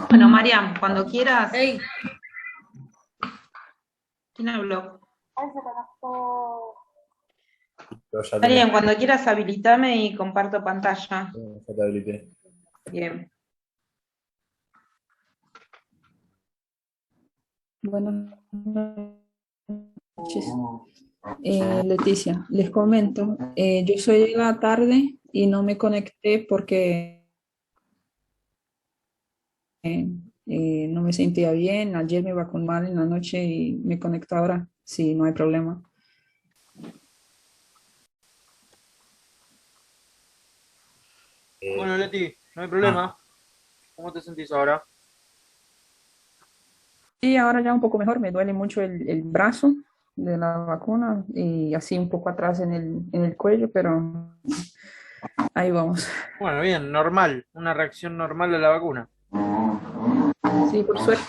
Bueno, Mariam, cuando quieras. Ey, ¿Quién habló? ay, se conectó. Yo ya Mariam, cuando quieras habilitame y comparto pantalla. ya te habilité. Bien. Buenas noches. Leticia, les comento, yo soy de la tarde y no me conecté porque no me sentía bien. Ayer me iba con mal en la noche y me conecto ahora, sí, no hay problema. Bueno, Leti, no hay problema. ¿Cómo te sentís ahora? Y ahora ya un poco mejor, me duele mucho el brazo de la vacuna y así un poco atrás en el cuello, pero ahí vamos. Bueno, bien, normal. Una reacción normal a la vacuna. Sí, por suerte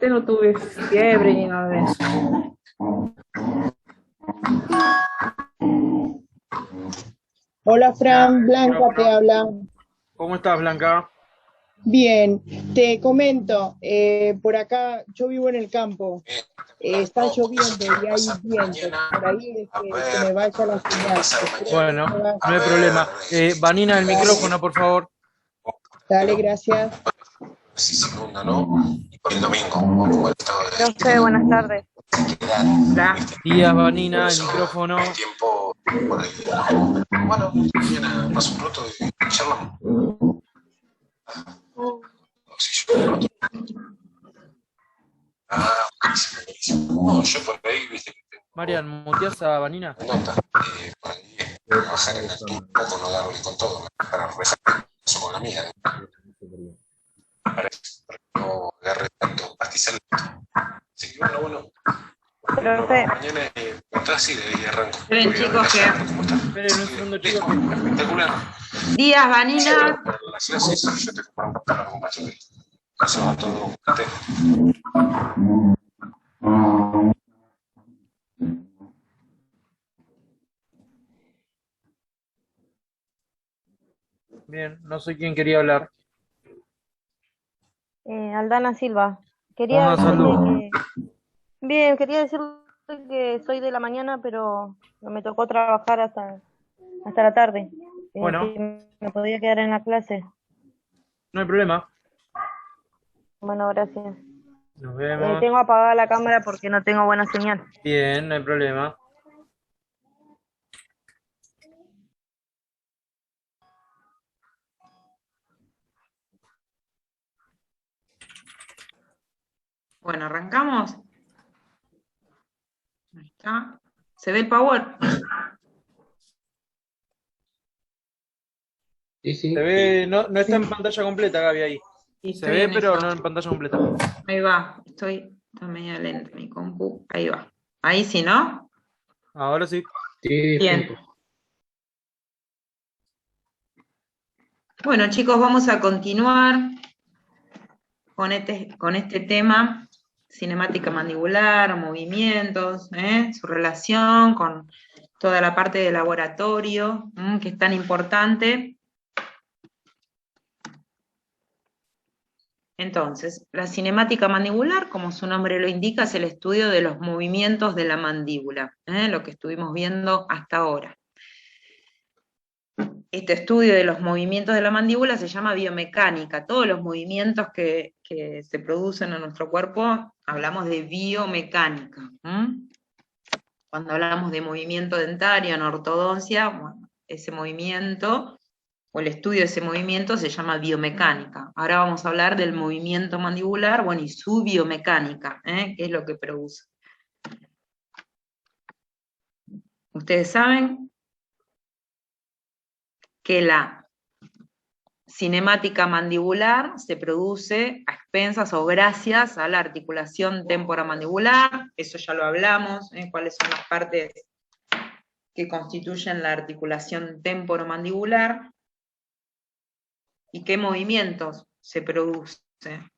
no tuve fiebre ni nada de eso. Hola Fran, Ya, Blanca te micrófono. habla. ¿Cómo estás, Blanca? Bien, te comento, por acá yo vivo en el campo, está lloviendo y hay viento, por ahí es que se me vaya la señal. Espero que no Bueno, me vaya. no hay problema. Vanina, el Dale, micrófono, por favor. dale, gracias. Si se inunda, ¿no? Y el domingo, como el estado de Profe, buenas tardes. Hola. Díaz, Vanina, el micrófono. el tiempo por ahí. Bueno, mañana paso un rato y charlamos. Si yo por otro. Buenísimo. No, yo por ahí, viste que tengo Marian, ¿muteás a Vanina? nota. Por ahí trabajar en el poco, no darle con todo, para rejar eso con la mía. Para que no agarre tanto pastizal. Así que bueno. Profe, Mañana entras y de ahí arranco. Esperen, Voy a ver chicos, la que llave, cómo está. Esperen un segundo, chicos. Espectacular. Díaz, Vanina. Para las clases yo te compro para un macho de eso va todo atento. Bien, no sé quién quería hablar. Aldana Silva. ¿Cómo Quería andás, decirle Aldo? que... Bien, quería decirle que soy de la mañana, pero me tocó trabajar hasta la tarde. Bueno, Si me podía quedar en la clase. no hay problema. Bueno, gracias. Nos vemos. Tengo apagada la cámara porque no tengo buena señal. Bien, no hay problema. Bueno, arrancamos. Ahí está. ¿Se ve el power? Se ve, no, no está en pantalla completa, Gaby, ahí. Y Se estoy ve, en pero eso. no en pantalla completa. Ahí va. Está medio lenta mi compu. Ahí va. Ahí sí, ¿no? Ahora sí. Bien. Bueno, chicos, vamos a continuar con este tema, cinemática mandibular, movimientos, su relación con toda la parte de laboratorio, que es tan importante. Entonces, la cinemática mandibular, como su nombre lo indica, es el estudio de los movimientos de la mandíbula, lo que estuvimos viendo hasta ahora. Este estudio de los movimientos de la mandíbula se llama biomecánica. Todos los movimientos que se producen en nuestro cuerpo, hablamos de biomecánica. Cuando hablamos de movimiento dentario en ortodoncia, bueno, ese movimiento, o el estudio de ese movimiento se llama biomecánica. Ahora vamos a hablar del movimiento mandibular, bueno, y su biomecánica, que es lo que produce. Ustedes saben que la cinemática mandibular se produce a expensas o gracias a la articulación temporomandibular, eso ya lo hablamos, cuáles son las partes que constituyen la articulación temporomandibular y qué movimientos se producen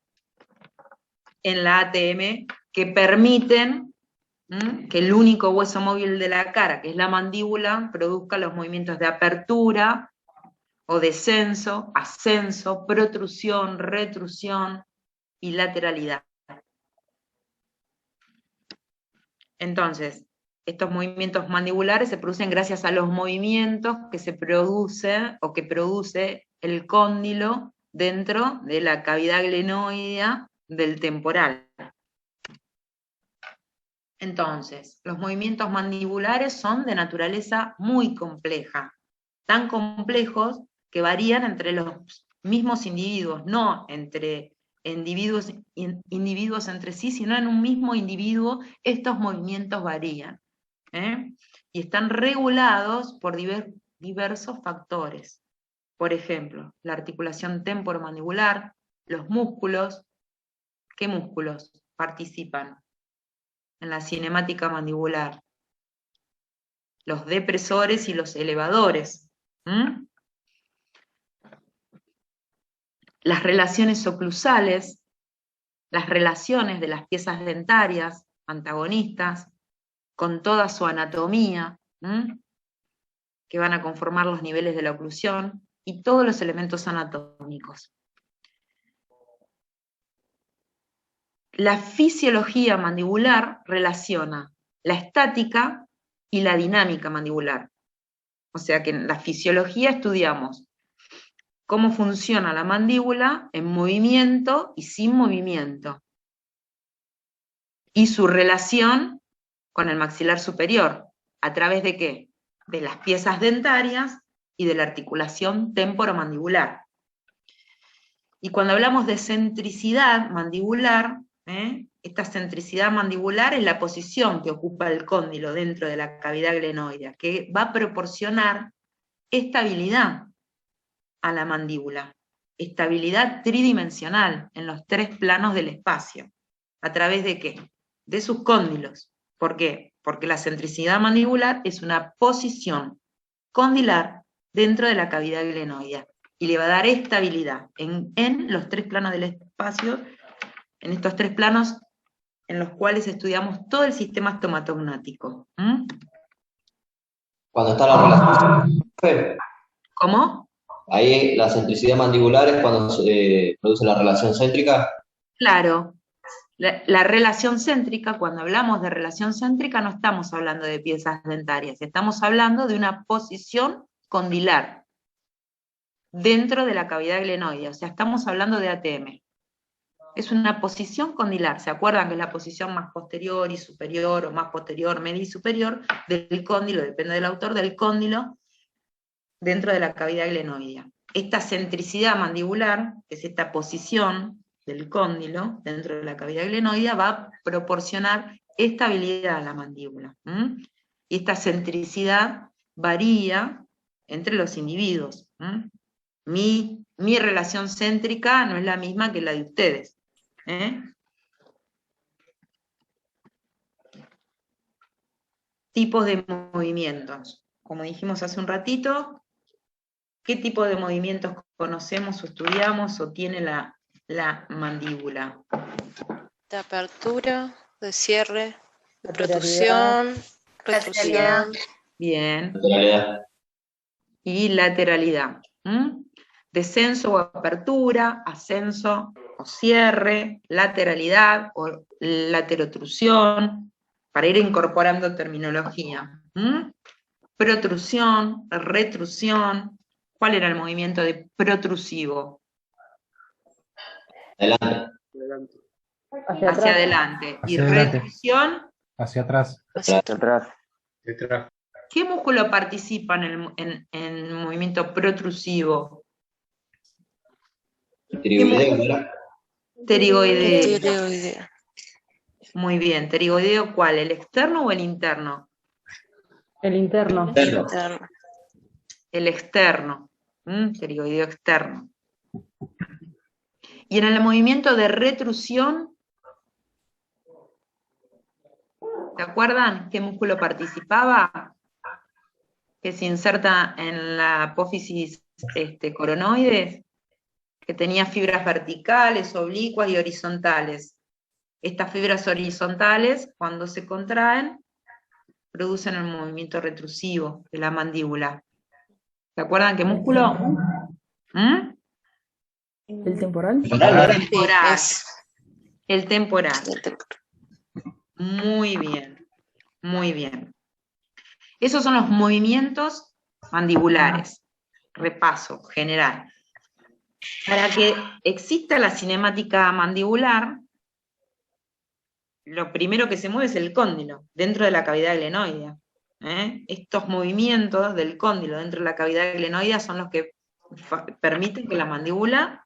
en la ATM que permiten que el único hueso móvil de la cara, que es la mandíbula, produzca los movimientos de apertura o descenso, ascenso, protrusión, retrusión, y lateralidad. Entonces, estos movimientos mandibulares se producen gracias a los movimientos que se produce o que produce el cóndilo dentro de la cavidad glenoidea del temporal. Entonces, los movimientos mandibulares son de naturaleza muy compleja, tan complejos que varían entre los mismos individuos, no entre individuos entre sí, sino en un mismo individuo estos movimientos varían, ¿eh? Y están regulados por diversos factores. Por ejemplo, la articulación temporomandibular, los músculos. ¿Qué músculos participan en la cinemática mandibular? Los depresores y los elevadores. Las relaciones oclusales, las relaciones de las piezas dentarias, antagonistas, con toda su anatomía, que van a conformar los niveles de la oclusión, y todos los elementos anatómicos. La fisiología mandibular relaciona la estática y la dinámica mandibular. O sea que en la fisiología estudiamos cómo funciona la mandíbula en movimiento y sin movimiento, y su relación con el maxilar superior, ¿a través de qué? De las piezas dentarias y de la articulación temporomandibular. Y cuando hablamos de centricidad mandibular, esta centricidad mandibular es la posición que ocupa el cóndilo dentro de la cavidad glenoidea, que va a proporcionar estabilidad a la mandíbula, estabilidad tridimensional en los 3 planos del espacio. ¿A través de qué? De sus cóndilos. ¿Por qué? Porque la centricidad mandibular es una posición condilar dentro de la cavidad glenoidea, y le va a dar estabilidad en los 3 planos del espacio, en estos 3 planos en los cuales estudiamos todo el sistema estomatognático. Cuando está la relación. ¿Cómo? Ahí la centricidad mandibular es cuando se produce la relación céntrica. Claro. La relación céntrica, cuando hablamos de relación céntrica, no estamos hablando de piezas dentarias, estamos hablando de una posición condilar dentro de la cavidad glenoidea, o sea, estamos hablando de ATM. Es una posición condilar, ¿se acuerdan que es la posición más posterior y superior, o más posterior, media y superior, del cóndilo, depende del autor, del cóndilo, dentro de la cavidad glenoidea? Esta centricidad mandibular, que es esta posición del cóndilo dentro de la cavidad glenoidea, va a proporcionar estabilidad a la mandíbula. Y esta centricidad varía entre los individuos. Mi relación céntrica no es la misma que la de ustedes. Tipos de movimientos. Como dijimos hace un ratito, ¿qué tipo de movimientos conocemos o estudiamos o tiene la mandíbula? De apertura, de cierre, de Lateralidad. protrusión, retrusión. Bien. Lateralidad. Y lateralidad. Descenso o apertura, ascenso o cierre, lateralidad o laterotrusión, para ir incorporando terminología. Protrusión, retrusión. ¿Cuál era el movimiento de protrusivo? Adelante. Hacia adelante. Y Hacia adelante. retrusión, Hacia atrás. Hacia atrás. Detrás. ¿qué músculo participa en el movimiento protrusivo? Pterigoideo, ¿verdad? Pterigoideo. Tireoidea. Muy bien. ¿Pterigoideo cuál? ¿El externo o el interno? El interno. Interno. El externo. Pterigoideo externo. Y en el movimiento de retrusión, ¿se acuerdan qué músculo participaba? Que se inserta en la apófisis coronoides, que tenía fibras verticales, oblicuas y horizontales. Estas fibras horizontales, cuando se contraen, producen el movimiento retrusivo de la mandíbula. ¿Se acuerdan qué músculo? El temporal. Temporal. Sí, es El temporal. El temporal. Muy bien, muy bien. Esos son los movimientos mandibulares. Repaso general. Para que exista la cinemática mandibular, lo primero que se mueve es el cóndilo, dentro de la cavidad glenoidea. Estos movimientos del cóndilo dentro de la cavidad glenoidea son los que permiten que la mandíbula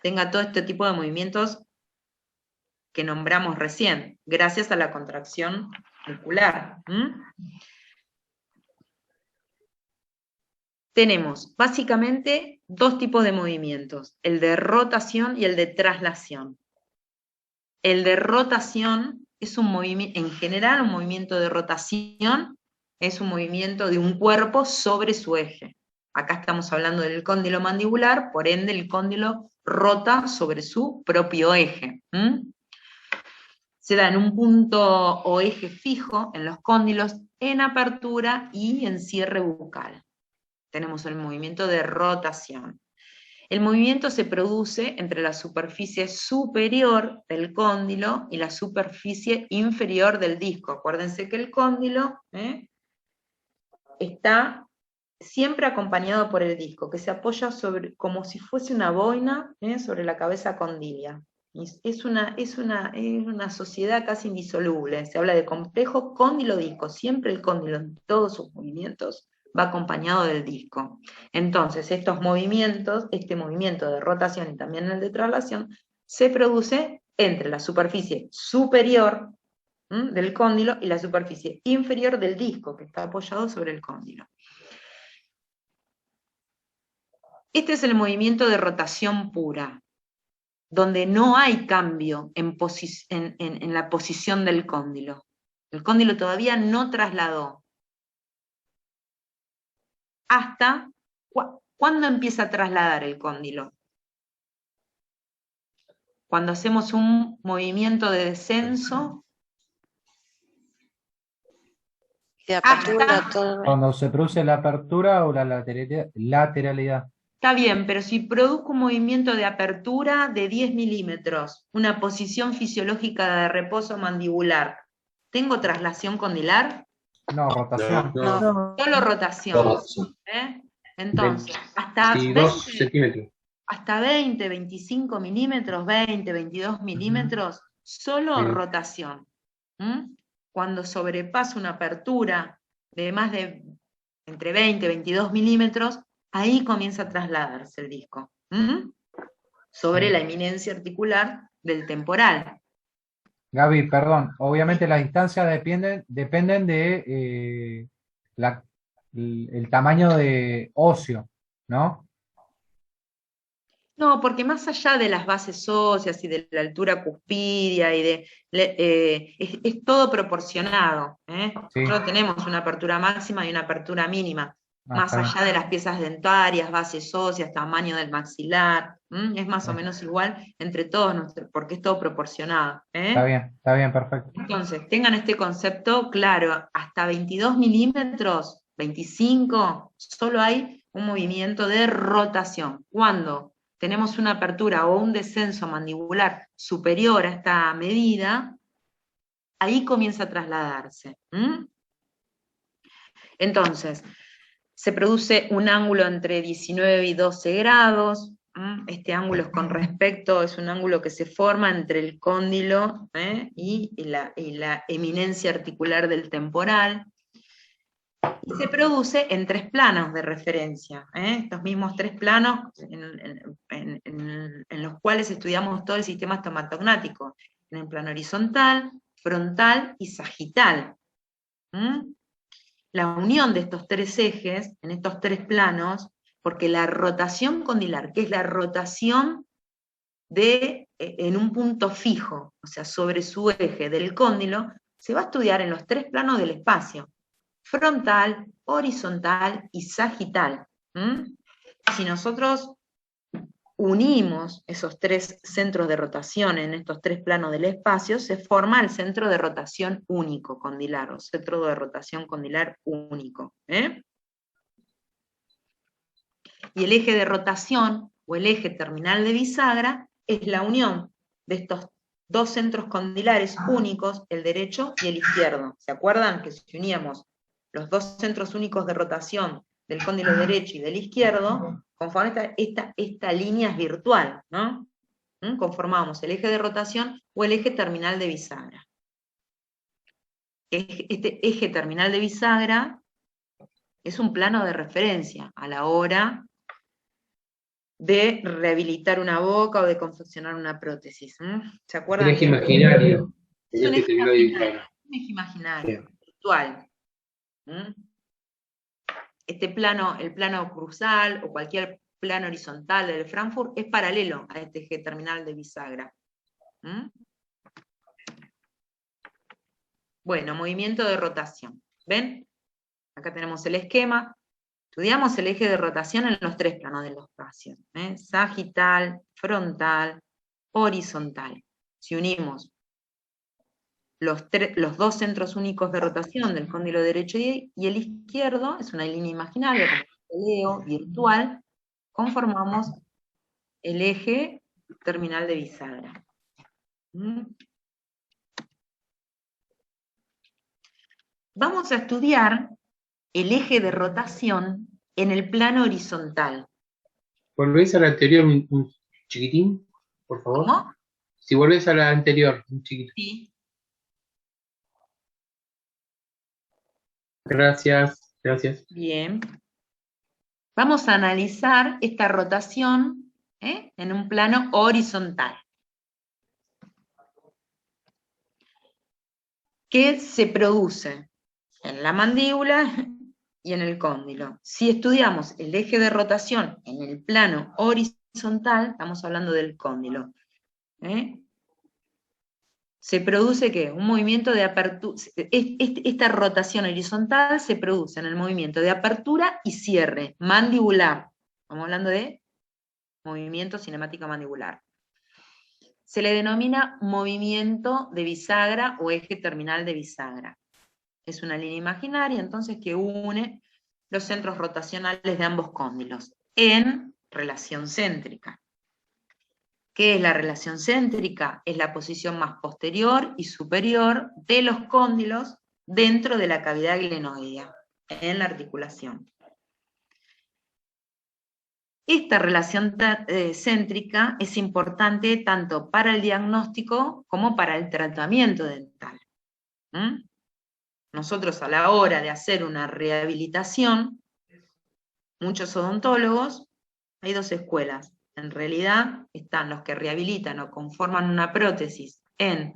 tenga todo este tipo de movimientos que nombramos recién, gracias a la contracción muscular. Tenemos básicamente dos tipos de movimientos, el de rotación y el de traslación. El de rotación es un movimiento, en general, un movimiento de rotación es un movimiento de un cuerpo sobre su eje. Acá estamos hablando del cóndilo mandibular, por ende el cóndilo rota sobre su propio eje. Se da en un punto o eje fijo en los cóndilos, en apertura y en cierre bucal. Tenemos el movimiento de rotación. El movimiento se produce entre la superficie superior del cóndilo y la superficie inferior del disco. Acuérdense que el cóndilo está siempre acompañado por el disco, que se apoya sobre, como si fuese una boina sobre la cabeza condilia. Es una sociedad casi indisoluble. Se habla de complejo cóndilo-disco. Siempre el cóndilo en todos sus movimientos va acompañado del disco. Entonces, estos movimientos, este movimiento de rotación y también el de traslación, se produce entre la superficie superior del cóndilo y la superficie inferior del disco, que está apoyado sobre el cóndilo. Este es el movimiento de rotación pura, donde no hay cambio en la posición del cóndilo. El cóndilo todavía no trasladó. Hasta, ¿cuándo empieza a trasladar el cóndilo? Cuando hacemos un movimiento de descenso. De apertura, Cuando se produce la apertura o la lateralidad. Está bien, pero si produzco un movimiento de apertura de 10 milímetros, una posición fisiológica de reposo mandibular, ¿tengo traslación condilar? No, rotación. No. Solo rotación. Entonces, hasta 22 centímetros. Hasta 20, 25 milímetros, 20, 22 milímetros, solo rotación. Cuando sobrepasa una apertura de más de entre 20 y 22 milímetros, ahí comienza a trasladarse el disco. Sobre la eminencia articular del temporal. Gaby, perdón, obviamente las distancias dependen de el tamaño de óseo, ¿no? No, porque más allá de las bases óseas y de la altura cuspidia y es todo proporcionado. Sí. Nosotros tenemos una apertura máxima y una apertura mínima. Más allá de las piezas dentarias, bases óseas, tamaño del maxilar, es más o menos igual entre todos, porque es todo proporcionado. Está bien, perfecto. Entonces, tengan este concepto claro, hasta 22 milímetros, 25, solo hay un movimiento de rotación. Cuando tenemos una apertura o un descenso mandibular superior a esta medida, ahí comienza a trasladarse. Entonces, se produce un ángulo entre 19 y 12 grados, este ángulo es un ángulo que se forma entre el cóndilo y la eminencia articular del temporal, y se produce en 3 planos de referencia, estos mismos 3 planos en los cuales estudiamos todo el sistema estomatognático, en el plano horizontal, frontal y sagital. La unión de estos 3 ejes, en estos 3 planos, porque la rotación condilar, que es la rotación en un punto fijo, o sea, sobre su eje del cóndilo, se va a estudiar en los 3 planos del espacio, frontal, horizontal y sagital. Si nosotros unimos esos 3 centros de rotación en estos 3 planos del espacio, se forma el centro de rotación único condilar, o centro de rotación condilar único. Y el eje de rotación, o el eje terminal de bisagra, es la unión de dos centros condilares únicos, el derecho y el izquierdo. ¿Se acuerdan que si uníamos los dos centros únicos de rotación del cóndilo derecho y del izquierdo, conforme esta línea es virtual, ¿no? Conformamos el eje de rotación o el eje terminal de bisagra. Este eje terminal de bisagra es un plano de referencia a la hora de rehabilitar una boca o de confeccionar una prótesis. ¿Se acuerdan? El eje imaginario. Es un eje imaginario, virtual. Este plano, el plano cruzal o cualquier plano horizontal del Frankfurt es paralelo a este eje terminal de bisagra. Bueno, movimiento de rotación. ¿Ven? Acá tenemos el esquema. Estudiamos el eje de rotación en los tres planos de los espacios. Sagital, frontal, horizontal. Si unimos los dos centros únicos de rotación del cóndilo derecho y el izquierdo, es una línea imaginaria, como leo, virtual, conformamos el eje terminal de bisagra. Vamos a estudiar el eje de rotación en el plano horizontal. ¿Volvés a la anterior un chiquitín, por favor? ¿Cómo? Si volvés a la anterior, un chiquitín. Sí. Gracias, gracias. Bien. Vamos a analizar esta rotación en un plano horizontal. ¿Qué se produce en la mandíbula y en el cóndilo? Si estudiamos el eje de rotación en el plano horizontal, estamos hablando del cóndilo. Se produce ¿qué? Un movimiento de apertura. Esta rotación horizontal se produce en el movimiento de apertura y cierre mandibular. Estamos hablando de movimiento cinemático mandibular. Se le denomina movimiento de bisagra o eje terminal de bisagra. Es una línea imaginaria, entonces, que une los centros rotacionales de ambos cóndilos en relación céntrica. ¿Qué es la relación céntrica? Es la posición más posterior y superior de los cóndilos dentro de la cavidad glenoidea, en la articulación. Esta relación céntrica es importante tanto para el diagnóstico como para el tratamiento dental. Nosotros, a la hora de hacer una rehabilitación, muchos odontólogos, hay dos escuelas. En realidad están los que rehabilitan o conforman una prótesis en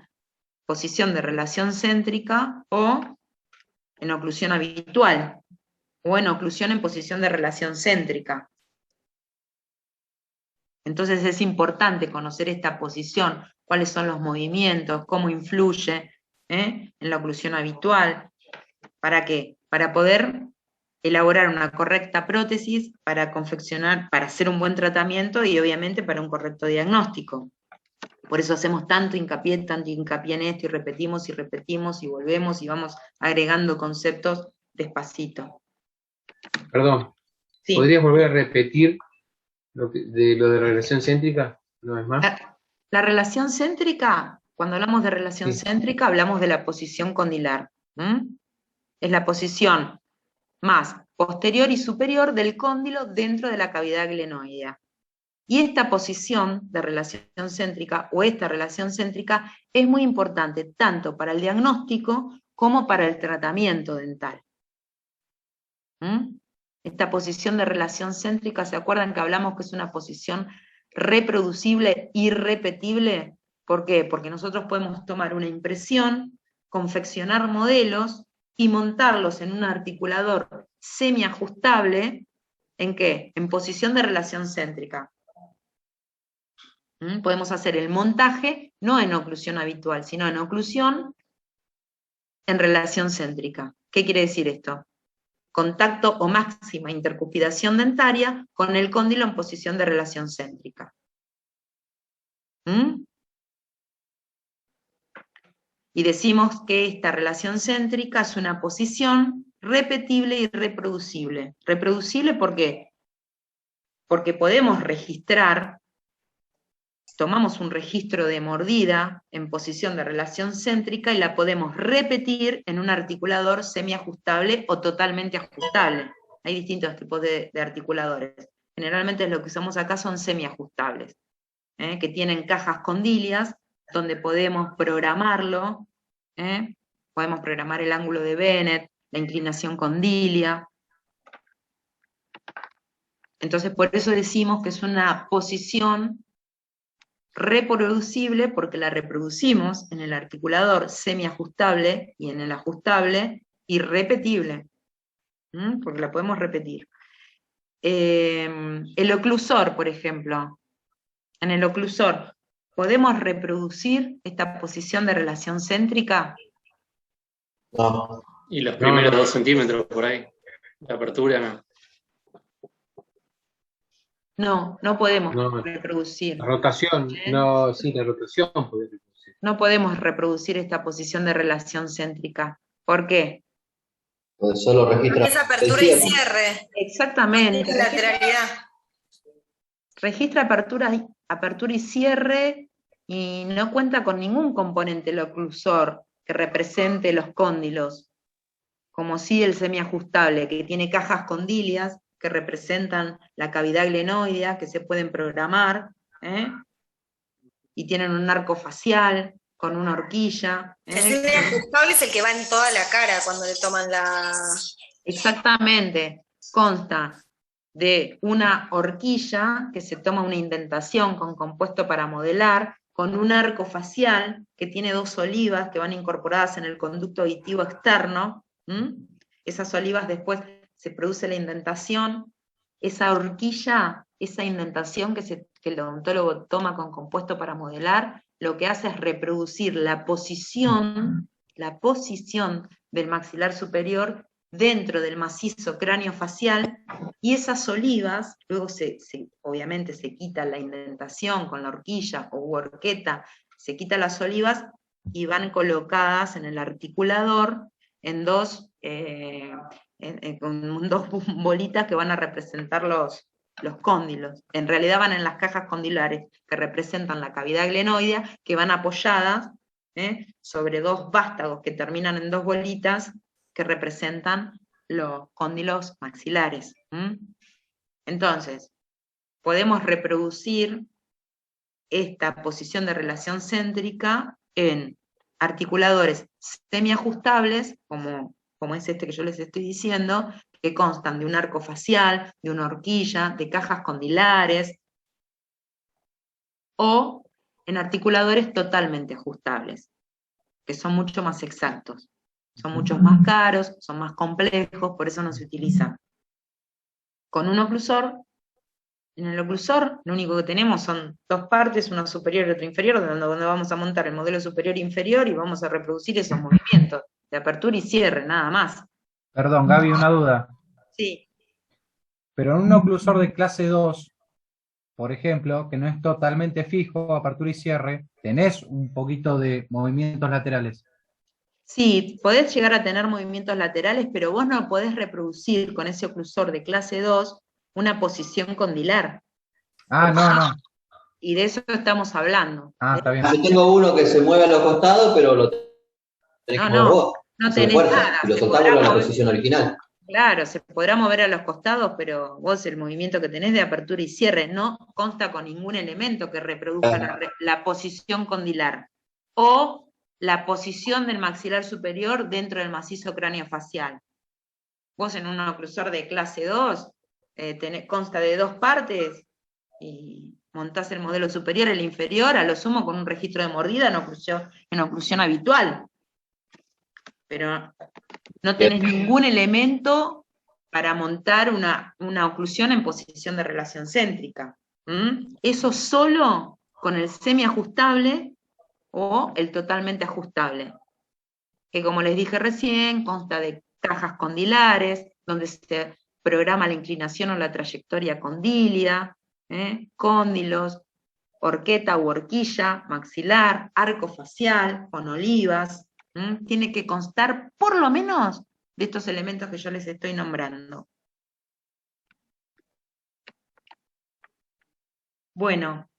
posición de relación céntrica o en oclusión habitual, o en oclusión en posición de relación céntrica. Entonces es importante conocer esta posición, cuáles son los movimientos, cómo influye en la oclusión habitual. ¿Para qué? Para poder elaborar una correcta prótesis, para confeccionar, para hacer un buen tratamiento y obviamente para un correcto diagnóstico. Por eso hacemos tanto hincapié en esto, y repetimos y volvemos y vamos agregando conceptos despacito. Perdón, Sí. ¿podrías volver a repetir lo de relación céntrica? ¿No es más? La relación céntrica, cuando hablamos de relación céntrica, hablamos de la posición condilar. Es la posición más posterior y superior del cóndilo dentro de la cavidad glenoidea. Y esta posición de relación céntrica, o esta relación céntrica, es muy importante tanto para el diagnóstico como para el tratamiento dental. Esta posición de relación céntrica, ¿se acuerdan que hablamos que es una posición reproducible y repetible? ¿Por qué? Porque nosotros podemos tomar una impresión, confeccionar modelos y montarlos en un articulador semiajustable. ¿En qué? En posición de relación céntrica. Podemos hacer el montaje no en oclusión habitual, sino en oclusión en relación céntrica. ¿Qué quiere decir esto? Contacto o máxima intercuspidación dentaria con el cóndilo en posición de relación céntrica. Y decimos que esta relación céntrica es una posición repetible y reproducible. ¿Reproducible por qué? Porque podemos registrar tomamos un registro de mordida en posición de relación céntrica y la podemos repetir en un articulador semiajustable o totalmente ajustable. Hay distintos tipos de articuladores. Generalmente lo que usamos acá son semiajustables, que tienen cajas condilias, donde podemos programarlo, podemos programar el ángulo de Bennett, la inclinación condilia. Entonces por eso decimos que es una posición reproducible, porque la reproducimos en el articulador semiajustable y en el ajustable, y repetible, porque la podemos repetir. El oclusor, por ejemplo, en el oclusor, ¿podemos reproducir esta posición de relación céntrica? No. Y los primeros 2 centímetros por ahí. La apertura no. No, no podemos No. reproducir. La rotación, no, sí, la rotación puede reproducir. No podemos reproducir esta posición de relación céntrica. ¿Por qué? Pues solo registra. Es apertura y cierre. Exactamente. Es lateralidad. Registra apertura y cierre y no cuenta con ningún componente el oclusor que represente los cóndilos, como sí el semiajustable, que tiene cajas condilias que representan la cavidad glenoidea, que se pueden programar, y tienen un arco facial con una horquilla. El semiajustable es el que va en toda la cara cuando le toman la... Exactamente, consta de una horquilla que se toma una indentación con compuesto para modelar, con un arco facial que tiene 2 olivas que van incorporadas en el conducto auditivo externo. Esas olivas después se produce la indentación. Esa horquilla, esa indentación que el odontólogo toma con compuesto para modelar, lo que hace es reproducir la posición del maxilar superior dentro del macizo craneofacial, y esas olivas, luego obviamente se quita la indentación con la horquilla o horqueta, se quita las olivas y van colocadas en el articulador en con 2 bolitas que van a representar los cóndilos. En realidad van en las cajas condilares, que representan la cavidad glenoidea, que van apoyadas sobre 2 vástagos que terminan en 2 bolitas, que representan los cóndilos maxilares. Entonces, podemos reproducir esta posición de relación céntrica en articuladores semiajustables, como es este que yo les estoy diciendo, que constan de un arco facial, de una horquilla, de cajas condilares, o en articuladores totalmente ajustables, que son mucho más exactos. Son muchos más caros, son más complejos, por eso no se utilizan. Con un oclusor, en el oclusor lo único que tenemos son 2 partes, una superior y otra inferior, donde vamos a montar el modelo superior e inferior y vamos a reproducir esos movimientos de apertura y cierre, nada más. Perdón, Gaby, una duda. Sí. Pero en un oclusor de clase 2, por ejemplo, que no es totalmente fijo, apertura y cierre, tenés un poquito de movimientos laterales. Sí, podés llegar a tener movimientos laterales, pero vos no podés reproducir con ese oclusor de clase 2 una posición condilar. No. Y de eso estamos hablando. Está bien. Yo tengo uno que se mueve a los costados, pero lo tenés que mover vos. No tenés nada. Y lo soltamos en la posición original. Claro, se podrá mover a los costados, pero vos el movimiento que tenés de apertura y cierre no consta con ningún elemento que reproduzca la posición condilar. O la posición del maxilar superior dentro del macizo craneofacial. Vos en un oclusor de clase 2 consta de 2 partes y montás el modelo superior, el inferior, a lo sumo con un registro de mordida en oclusión habitual. Pero no tenés ningún elemento para montar una oclusión en posición de relación céntrica. Eso solo con el semiajustable o el totalmente ajustable, que como les dije recién, consta de cajas condilares, donde se programa la inclinación o la trayectoria condilia, cóndilos, horqueta u horquilla, maxilar, arco facial, con olivas. Tiene que constar por lo menos de estos elementos que yo les estoy nombrando. Bueno,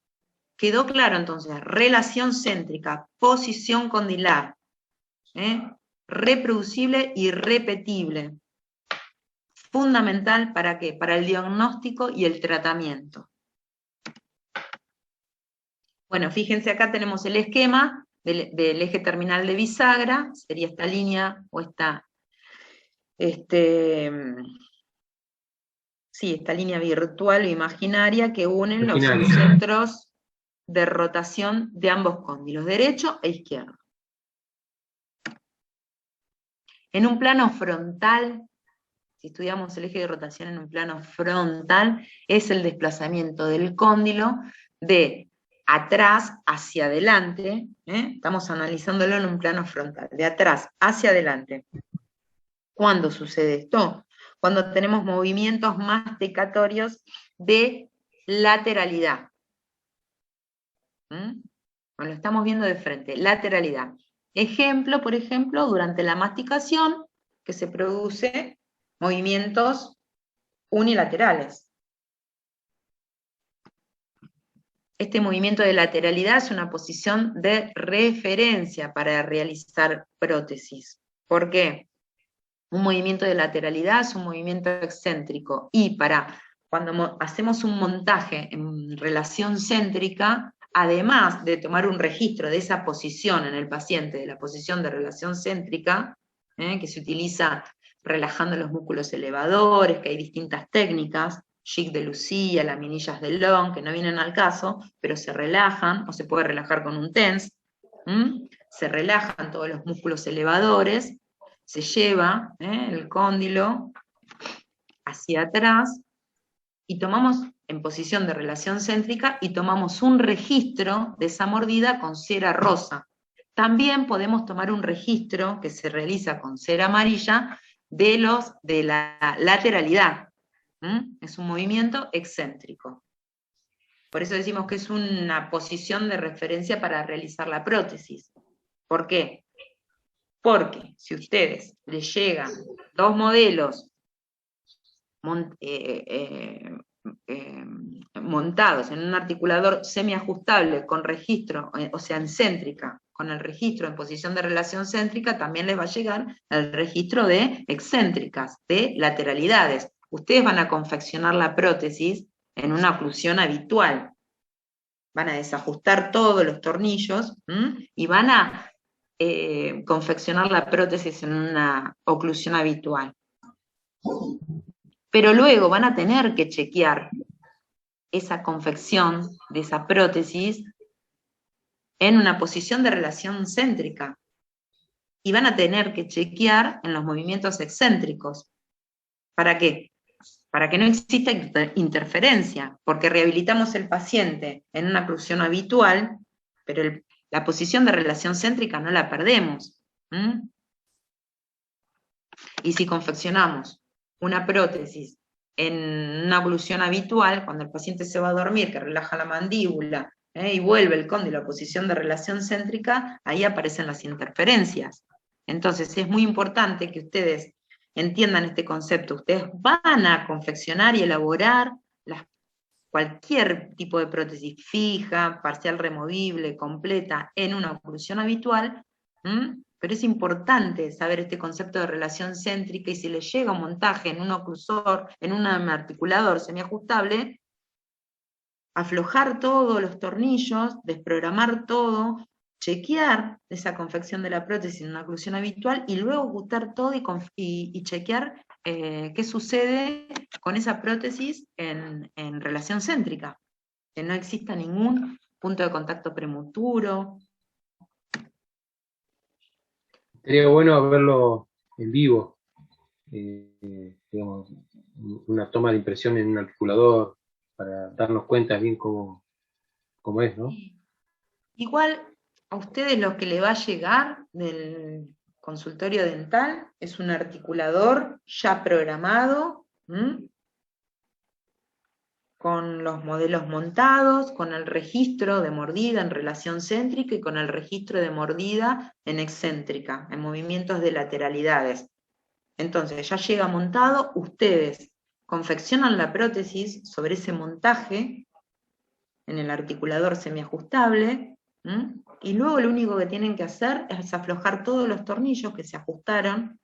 ¿Quedó claro entonces? Relación céntrica, posición condilar, reproducible y repetible. Fundamental ¿para qué? Para el diagnóstico y el tratamiento. Bueno, fíjense acá tenemos el esquema del eje terminal de bisagra, sería esta línea o esta línea virtual o imaginaria que unen los centros de rotación de ambos cóndilos, derecho e izquierdo. En un plano frontal, si estudiamos el eje de rotación en un plano frontal, es el desplazamiento del cóndilo de atrás hacia adelante, estamos analizándolo en un plano frontal, de atrás hacia adelante. ¿Cuándo sucede esto? Cuando tenemos movimientos más decatorios de lateralidad. Lo estamos viendo de frente, lateralidad. Ejemplo, por ejemplo, durante la masticación, que se produce movimientos unilaterales. Este movimiento de lateralidad es una posición de referencia para realizar prótesis. ¿Por qué? Un movimiento de lateralidad es un movimiento excéntrico, y cuando hacemos un montaje en relación céntrica, además de tomar un registro de esa posición en el paciente, de la posición de relación céntrica, que se utiliza relajando los músculos elevadores, que hay distintas técnicas, jig de Lucía, laminillas de Long, que no vienen al caso, pero se relajan, o se puede relajar con un TENS, se relajan todos los músculos elevadores, se lleva el cóndilo hacia atrás, y tomamos en posición de relación céntrica, y tomamos un registro de esa mordida con cera rosa. También podemos tomar un registro que se realiza con cera amarilla de la lateralidad. Es un movimiento excéntrico. Por eso decimos que es una posición de referencia para realizar la prótesis. ¿Por qué? Porque si ustedes les llegan dos modelos montados en un articulador semiajustable con registro, o sea, en céntrica, con el registro en posición de relación céntrica, también les va a llegar el registro de excéntricas, de lateralidades. Ustedes van a confeccionar la prótesis en una oclusión habitual. Van a desajustar todos los tornillos y van a confeccionar la prótesis en una oclusión habitual. Pero luego van a tener que chequear esa confección de esa prótesis en una posición de relación céntrica. Y van a tener que chequear en los movimientos excéntricos. ¿Para qué? Para que no exista interferencia, porque rehabilitamos el paciente en una oclusión habitual, pero la posición de relación céntrica no la perdemos. Y si confeccionamos una prótesis en una oclusión habitual, cuando el paciente se va a dormir, que relaja la mandíbula, y vuelve el cóndilo a posición de relación céntrica, ahí aparecen las interferencias. Entonces es muy importante que ustedes entiendan este concepto. Ustedes van a confeccionar y elaborar cualquier tipo de prótesis fija, parcial removible, completa, en una oclusión habitual, pero es importante saber este concepto de relación céntrica, y si les llega un montaje en un oclusor, en un articulador semiajustable, aflojar todos los tornillos, desprogramar todo, chequear esa confección de la prótesis en una oclusión habitual, y luego ajustar todo y chequear qué sucede con esa prótesis en relación céntrica, que no exista ningún punto de contacto prematuro. Sería bueno verlo en vivo, digamos, una toma de impresión en un articulador, para darnos cuenta bien cómo es, ¿no? Igual, a ustedes lo que le va a llegar del consultorio dental es un articulador ya programado, con los modelos montados, con el registro de mordida en relación céntrica y con el registro de mordida en excéntrica, en movimientos de lateralidades. Entonces ya llega montado, ustedes confeccionan la prótesis sobre ese montaje, en el articulador semiajustable, y luego lo único que tienen que hacer es aflojar todos los tornillos que se ajustaron.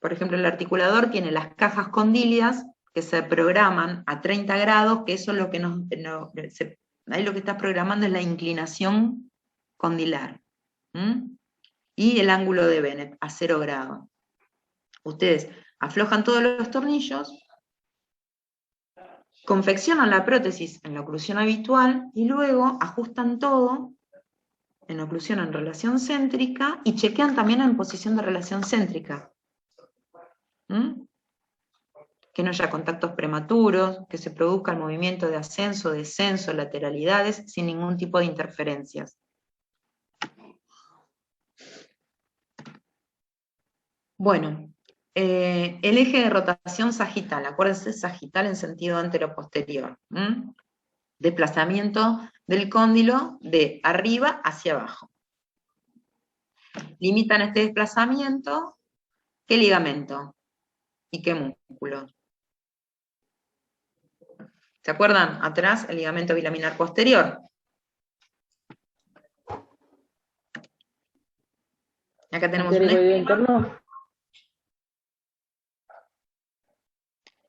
Por ejemplo, el articulador tiene las cajas condilias que se programan a 30 grados, que eso es lo que ahí lo que está programando es la inclinación condilar. Y el ángulo de Bennett a 0 grados. Ustedes aflojan todos los tornillos, confeccionan la prótesis en la oclusión habitual y luego ajustan todo en oclusión en relación céntrica y chequean también en posición de relación céntrica. Que no haya contactos prematuros, que se produzca el movimiento de ascenso, descenso, lateralidades, sin ningún tipo de interferencias. Bueno, el eje de rotación sagital, acuérdense, sagital en sentido antero-posterior. Desplazamiento del cóndilo de arriba hacia abajo. Limitan este desplazamiento, ¿qué ligamento? ¿Y qué músculo? ¿Se acuerdan? Atrás, el ligamento bilaminar posterior. Acá tenemos un esquema.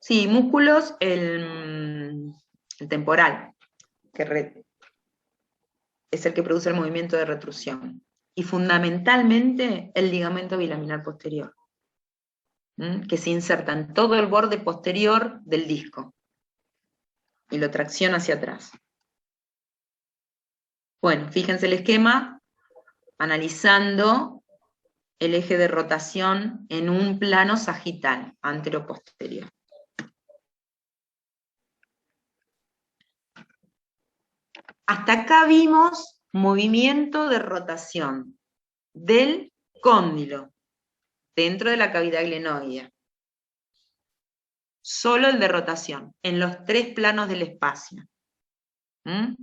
Sí, músculos, el temporal, que es el que produce el movimiento de retrusión. Y fundamentalmente el ligamento bilaminar posterior, que se inserta en todo el borde posterior del disco y lo tracciona hacia atrás. Bueno, fíjense el esquema, analizando el eje de rotación en un plano sagital, antero-posterior. Hasta acá vimos movimiento de rotación del cóndilo dentro de la cavidad glenoidea. Solo el de rotación, en los 3 planos del espacio.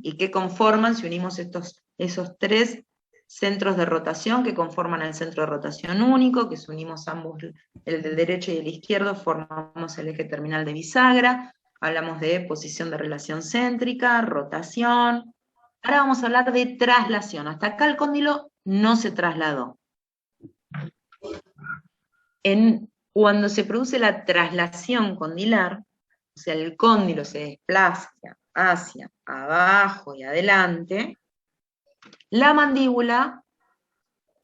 ¿Y qué conforman si unimos esos 3 centros de rotación que conforman el centro de rotación único, que si unimos ambos, el del derecho y el izquierdo, formamos el eje terminal de bisagra? Hablamos de posición de relación céntrica, rotación. Ahora vamos a hablar de traslación. Hasta acá el cóndilo no se trasladó. Cuando se produce la traslación condilar, o sea, el cóndilo se desplaza hacia abajo y adelante, la mandíbula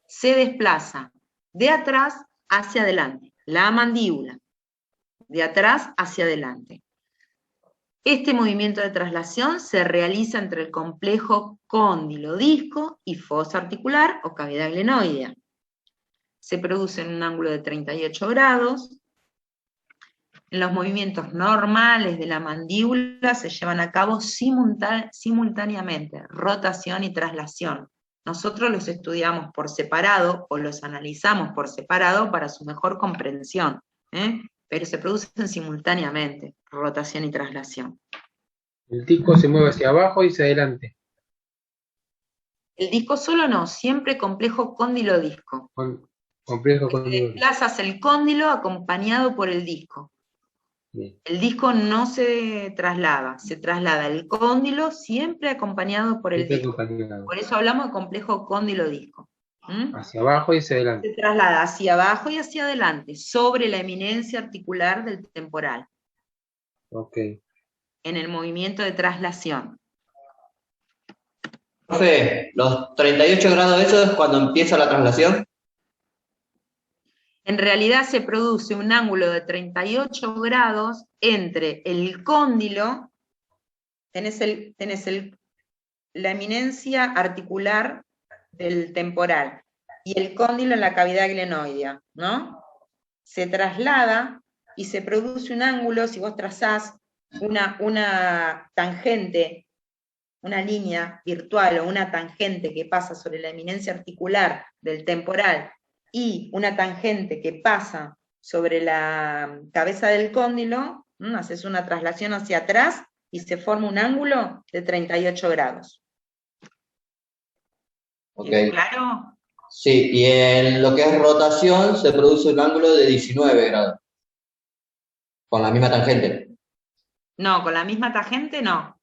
se desplaza de atrás hacia adelante. La mandíbula, de atrás hacia adelante. Este movimiento de traslación se realiza entre el complejo cóndilo-disco y fosa articular o cavidad glenoidea. Se produce en un ángulo de 38 grados. En los movimientos normales de la mandíbula se llevan a cabo simultáneamente, rotación y traslación. Nosotros los estudiamos por separado o los analizamos por separado para su mejor comprensión, pero se producen simultáneamente, rotación y traslación. El disco se mueve hacia abajo y hacia adelante. El disco solo no, siempre complejo cóndilo-disco. Complejo cóndilo. Desplazas el cóndilo acompañado por el disco. Bien. El disco no se traslada el cóndilo siempre acompañado por el disco. Por eso hablamos de complejo cóndilo-disco. Hacia abajo y hacia adelante. Se traslada hacia abajo y hacia adelante, sobre la eminencia articular del temporal. Ok. En el movimiento de traslación. Profe, ¿los 38 grados eso es cuando empieza la traslación? En realidad se produce un ángulo de 38 grados entre el cóndilo, tenés la eminencia articular del temporal, y el cóndilo en la cavidad glenoidea, ¿no? Se traslada y se produce un ángulo, si vos trazás una tangente, una línea virtual o una tangente que pasa sobre la eminencia articular del temporal y una tangente que pasa sobre la cabeza del cóndilo, haces una traslación hacia atrás y se forma un ángulo de 38 grados. Okay. ¿Claro? Sí, y en lo que es rotación se produce un ángulo de 19 grados. Con la misma tangente. No, con la misma tangente no.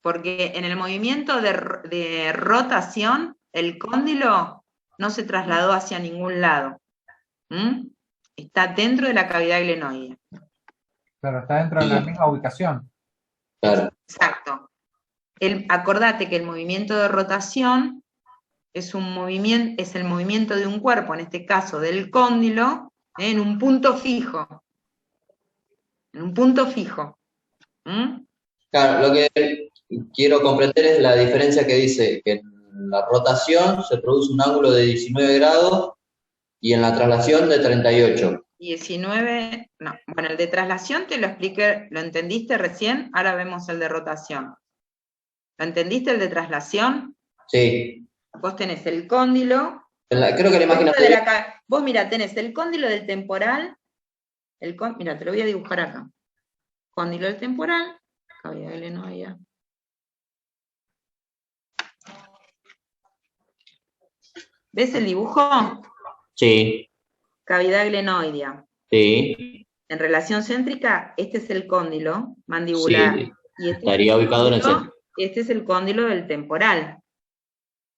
Porque en el movimiento de rotación, el cóndilo no se trasladó hacia ningún lado. Está dentro de la cavidad glenoidea. Pero está dentro de la misma ubicación. Claro. Exacto. Acordate que el movimiento de rotación es el movimiento de un cuerpo, en este caso del cóndilo, en un punto fijo. En un punto fijo. Claro, lo que quiero comprender es la diferencia que dice que en la rotación se produce un ángulo de 19 grados y en la traslación de 38. 19, no, bueno, el de traslación te lo expliqué, ¿lo entendiste recién? Ahora vemos el de rotación. ¿Lo entendiste el de traslación? Sí. Vos tenés el cóndilo. Creo que la imagen... Vos mira, tenés el cóndilo del temporal. Mira, te lo voy a dibujar acá. Cóndilo del temporal. Cavidad glenoidea. ¿Ves el dibujo? Sí. Cavidad glenoidea. Sí. En relación céntrica, este es el cóndilo mandibular. Sí. Y este Estaría ubicado en el centro. Este es el cóndilo del temporal.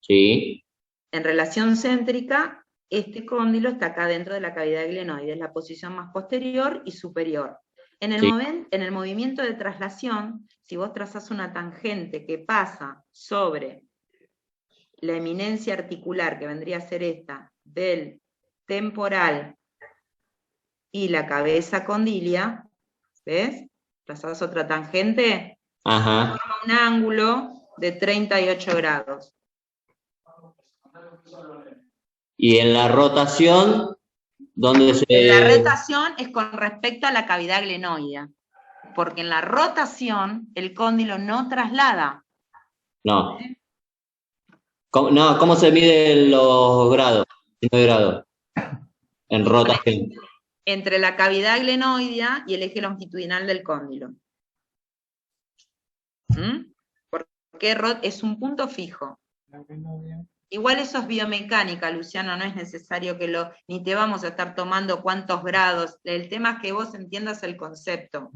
Sí. En relación céntrica, este cóndilo está acá dentro de la cavidad glenoidea, es la posición más posterior y superior. En el movimiento de traslación, si vos trazás una tangente que pasa sobre la eminencia articular, que vendría a ser esta, del temporal y la cabeza condilia, ¿ves? Trazás otra tangente, Ajá. forma un ángulo de 38 grados. Y en la rotación, ¿dónde se...? La rotación es con respecto a la cavidad glenoidea, porque en la rotación el cóndilo no traslada. No. ¿Cómo se miden los grados? 19 grados. En rotación. Entre la cavidad glenoidea y el eje longitudinal del cóndilo. Porque es un punto fijo. Igual eso es biomecánica, Luciano, no es necesario ni te vamos a estar tomando cuántos grados. El tema es que vos entiendas el concepto.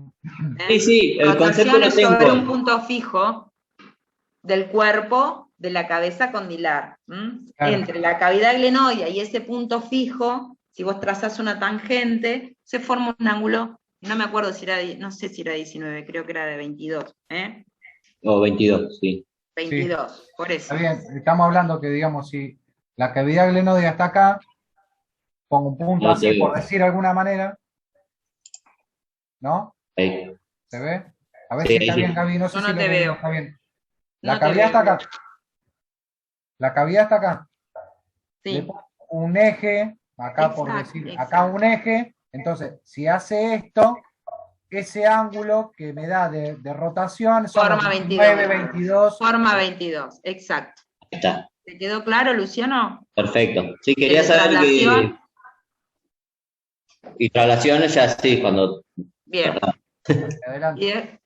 Sí, el concepto lo tengo. Sobre un punto fijo del cuerpo de la cabeza condilar. Claro. Entre la cavidad glenoidea y ese punto fijo, si vos trazás una tangente, se forma un ángulo, no me acuerdo si era, no sé si era 19, creo que era de 22. O 22, sí. 22, sí. Por eso. Está bien, estamos hablando que, digamos, si la cavidad glenoidea está acá, pongo un punto No así, te por veo. decir de alguna manera, ¿no? Ahí. ¿Se ve? A ver Sí, si está sí. bien, Gaby, no sé Yo si no lo te veo. está bien. No La te cavidad veo. está acá. La cavidad está acá. Sí. Le pongo un eje, acá por decir, acá un eje, entonces, si hace esto, ese ángulo que me da de rotación son Forma 19, 22. 22. Forma 22, exacto. Ahí está. ¿Te quedó claro, Luciano? Perfecto. Sí, quería ¿El de saber traslación? Y traslaciones ya sí, cuando... Bien. Adelante. Bien.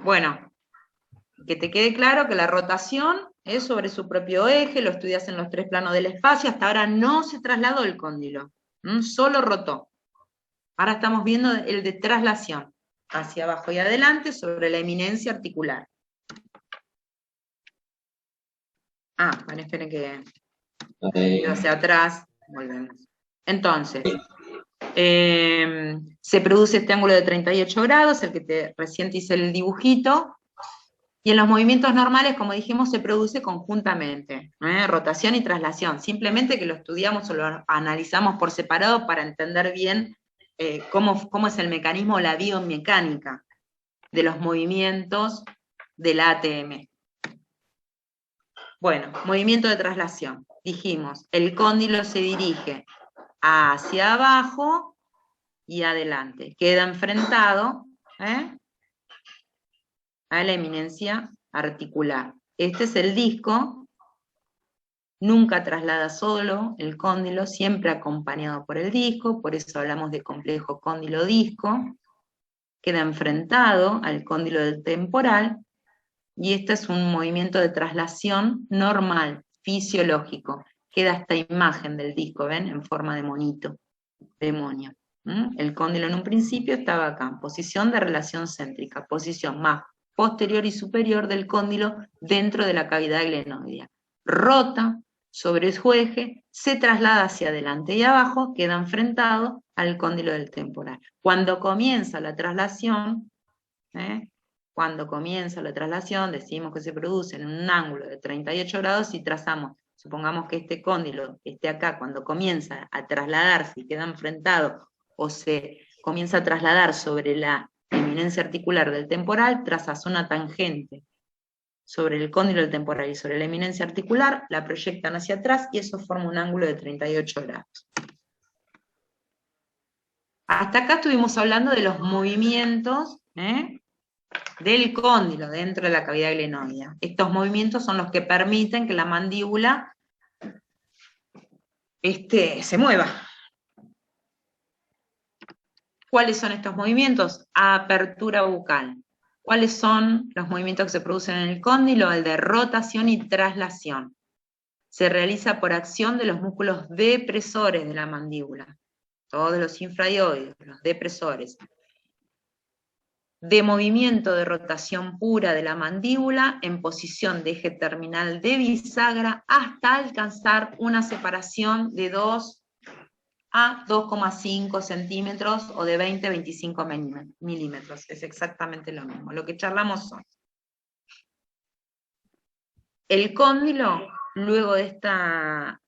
Bueno, que te quede claro que la rotación es sobre su propio eje, lo estudias en los 3 planos del espacio, hasta ahora no se trasladó el cóndilo, solo rotó. Ahora estamos viendo el de traslación, hacia abajo y adelante sobre la eminencia articular. Bueno, esperen que hacia atrás, volvemos. Entonces, se produce este ángulo de 38 grados, el que recién te hice el dibujito, y en los movimientos normales, como dijimos, se produce conjuntamente, rotación y traslación, simplemente que lo estudiamos o lo analizamos por separado para entender bien cómo es el mecanismo, la biomecánica de los movimientos del ATM. Bueno, movimiento de traslación. Dijimos, el cóndilo se dirige hacia abajo y adelante. Queda enfrentado a la eminencia articular. Este es el disco, nunca traslada solo el cóndilo, siempre acompañado por el disco, por eso hablamos de complejo cóndilo-disco. Queda enfrentado al cóndilo del temporal, y este es un movimiento de traslación normal, fisiológico. Queda esta imagen del disco, ¿ven? En forma de monito, demonio. El cóndilo en un principio estaba acá, en posición de relación céntrica, posición más posterior y superior del cóndilo dentro de la cavidad glenoidea. Rota sobre su eje, se traslada hacia adelante y abajo, queda enfrentado al cóndilo del temporal. Cuando comienza la traslación, decimos que se produce en un ángulo de 38 grados y trazamos, supongamos que este cóndilo esté acá, cuando comienza a trasladarse y queda enfrentado, o se comienza a trasladar sobre la eminencia articular del temporal, trazas una tangente sobre el cóndilo del temporal y sobre la eminencia articular, la proyectan hacia atrás y eso forma un ángulo de 38 grados. Hasta acá estuvimos hablando de los movimientos del cóndilo dentro de la cavidad glenoidea. Estos movimientos son los que permiten que la mandíbula se mueva. ¿Cuáles son estos movimientos? Apertura bucal. ¿Cuáles son los movimientos que se producen en el cóndilo? El de rotación y traslación. Se realiza por acción de los músculos depresores de la mandíbula. Todos los infraioides, los depresores. De movimiento de rotación pura de la mandíbula en posición de eje terminal de bisagra hasta alcanzar una separación de 2 a 2,5 centímetros o de 20 a 25 milímetros. Es exactamente lo mismo. Lo que charlamos son el cóndilo, luego de esta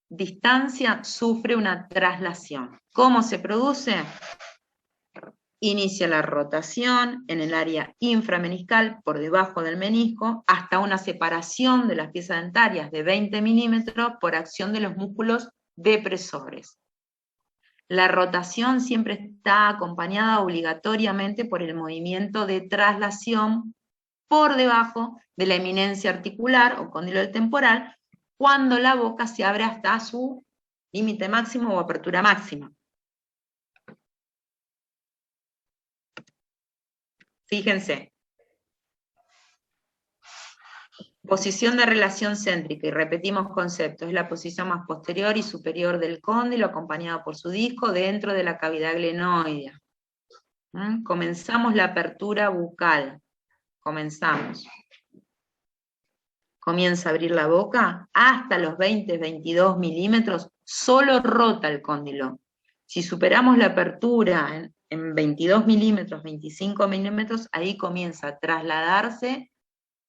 distancia, sufre una traslación. ¿Cómo se produce? Inicia la rotación en el área inframeniscal, por debajo del menisco, hasta una separación de las piezas dentarias de 20 milímetros por acción de los músculos depresores. La rotación siempre está acompañada obligatoriamente por el movimiento de traslación por debajo de la eminencia articular o cóndilo del temporal, cuando la boca se abre hasta su límite máximo o apertura máxima. Fíjense. Posición de relación céntrica, y repetimos conceptos, es la posición más posterior y superior del cóndilo, acompañado por su disco, dentro de la cavidad glenoidea. Comenzamos la apertura bucal. Comenzamos. Comienza a abrir la boca, hasta los 20-22 milímetros, solo rota el cóndilo. Si superamos la apertura en 22 milímetros, 25 milímetros, ahí comienza a trasladarse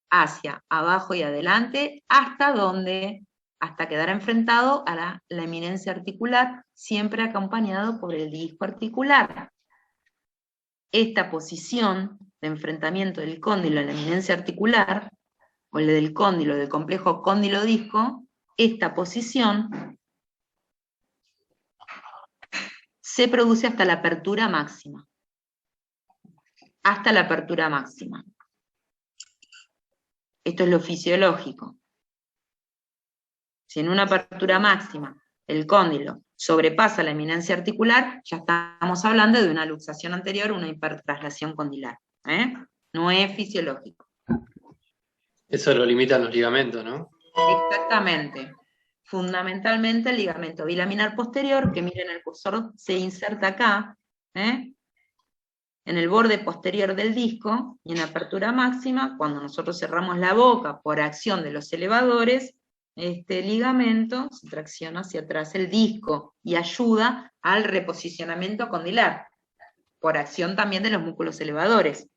hacia abajo y adelante, ¿hasta dónde? Hasta quedar enfrentado a la eminencia articular, siempre acompañado por el disco articular. Esta posición de enfrentamiento del cóndilo a la eminencia articular, o el del cóndilo, del complejo cóndilo-disco, esta posición se produce hasta la apertura máxima. Hasta la apertura máxima. Esto es lo fisiológico. Si en una apertura máxima el cóndilo sobrepasa la eminencia articular, ya estamos hablando de una luxación anterior, una hipertraslación condilar. No es fisiológico. Eso lo limitan los ligamentos, ¿no? Exactamente. Fundamentalmente el ligamento bilaminar posterior, que miren el cursor, se inserta acá, en el borde posterior del disco, y en apertura máxima, cuando nosotros cerramos la boca por acción de los elevadores, este ligamento se tracciona hacia atrás el disco, y ayuda al reposicionamiento condilar, por acción también de los músculos elevadores.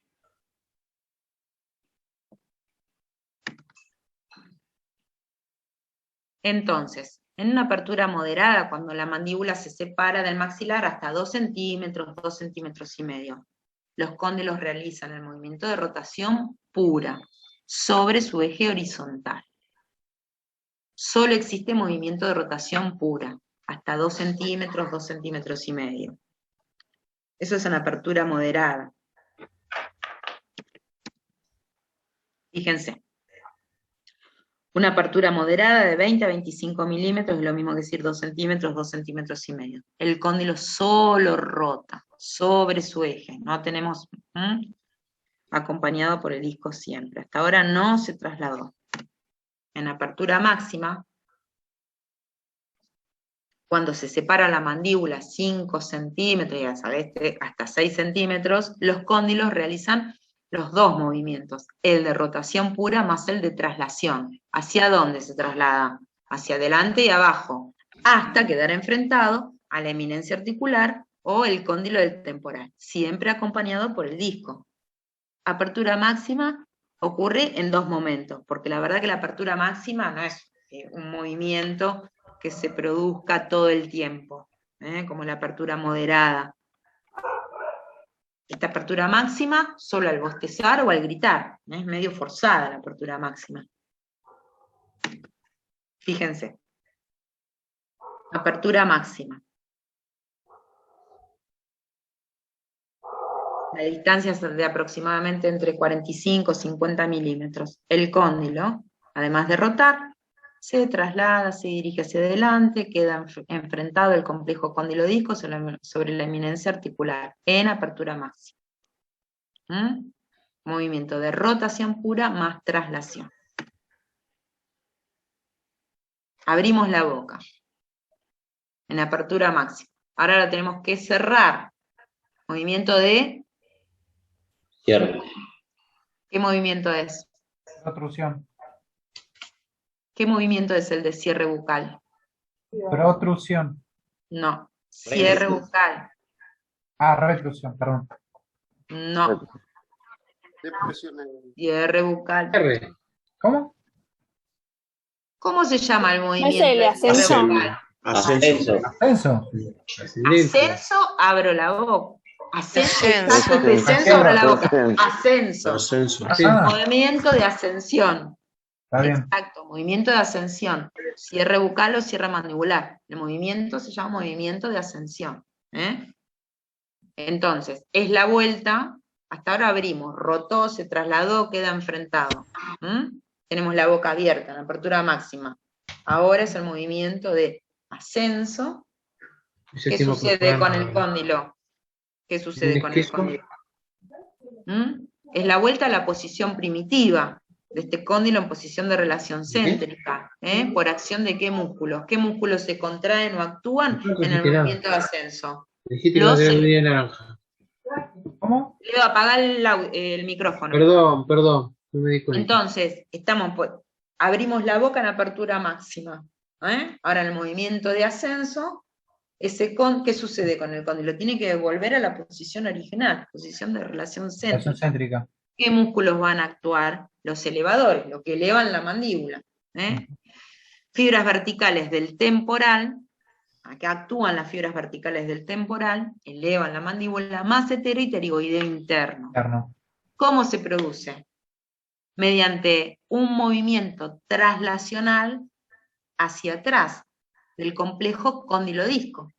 Entonces, en una apertura moderada, cuando la mandíbula se separa del maxilar hasta 2 centímetros, 2 centímetros y medio, los cóndilos realizan el movimiento de rotación pura sobre su eje horizontal. Solo existe movimiento de rotación pura, hasta 2 centímetros, 2 centímetros y medio. Eso es una apertura moderada. Fíjense. Una apertura moderada de 20 a 25 milímetros es lo mismo que decir 2 centímetros, 2 centímetros y medio. El cóndilo solo rota sobre su eje, no tenemos acompañado por el disco siempre. Hasta ahora no se trasladó. En apertura máxima, cuando se separa la mandíbula 5 centímetros, ya sabés, hasta 6 centímetros, los cóndilos realizan los dos movimientos, el de rotación pura más el de traslación. ¿Hacia dónde se traslada? Hacia adelante y abajo, hasta quedar enfrentado a la eminencia articular o el cóndilo del temporal, siempre acompañado por el disco. Apertura máxima ocurre en dos momentos, porque la verdad que la apertura máxima no es un movimiento que se produzca todo el tiempo, como la apertura moderada. Esta apertura máxima solo al bostezar o al gritar, es medio forzada la apertura máxima. Fíjense. Apertura máxima. La distancia es de aproximadamente entre 45 y 50 milímetros. El cóndilo, además de rotar, se traslada, se dirige hacia adelante, queda enfrentado el complejo cóndilo disco sobre la eminencia articular, en apertura máxima. Movimiento de rotación pura más traslación. Abrimos la boca, en apertura máxima. Ahora la tenemos que cerrar. Movimiento de... Cierre. ¿Qué movimiento es? Protrusión. ¿Qué movimiento es el de cierre bucal? Protrusión. No, cierre bucal. Ah, retrusión, perdón. No. Cierre bucal. ¿Cómo? ¿Cómo se llama el movimiento? el de ascenso. Ascenso. Ascenso. Ascenso, abro la boca. Ascenso, Descenso. descenso, abro la boca. Ascenso. Ascenso. Movimiento de ascensión. Está bien. Exacto, movimiento de ascensión. Cierre bucal o cierre mandibular. El movimiento se llama movimiento de ascensión. Entonces, es la vuelta. Hasta ahora abrimos, rotó, se trasladó, queda enfrentado. Tenemos la boca abierta, en la apertura máxima. Ahora es el movimiento de ascenso. ¿Qué sucede con el cóndilo? ¿Qué sucede con el cóndilo? Es la vuelta a la posición primitiva de este cóndilo en posición de relación céntrica. ¿Por acción de qué músculos? ¿Qué músculos se contraen o actúan en el movimiento de ascenso? ¿Cómo? Leo, apagar el micrófono. Perdón, no me di cuenta. Entonces, abrimos la boca en apertura máxima. Ahora en el movimiento de ascenso, ¿qué sucede con el cóndilo? Tiene que volver a la posición original, posición de relación céntrica. ¿Qué músculos van a actuar? Los elevadores, los que elevan la mandíbula. Fibras verticales del temporal. Acá actúan las fibras verticales del temporal, elevan la mandíbula, massetero y pterigoideo interno. ¿Cómo se produce? Mediante un movimiento traslacional hacia atrás del complejo cóndilo-disco,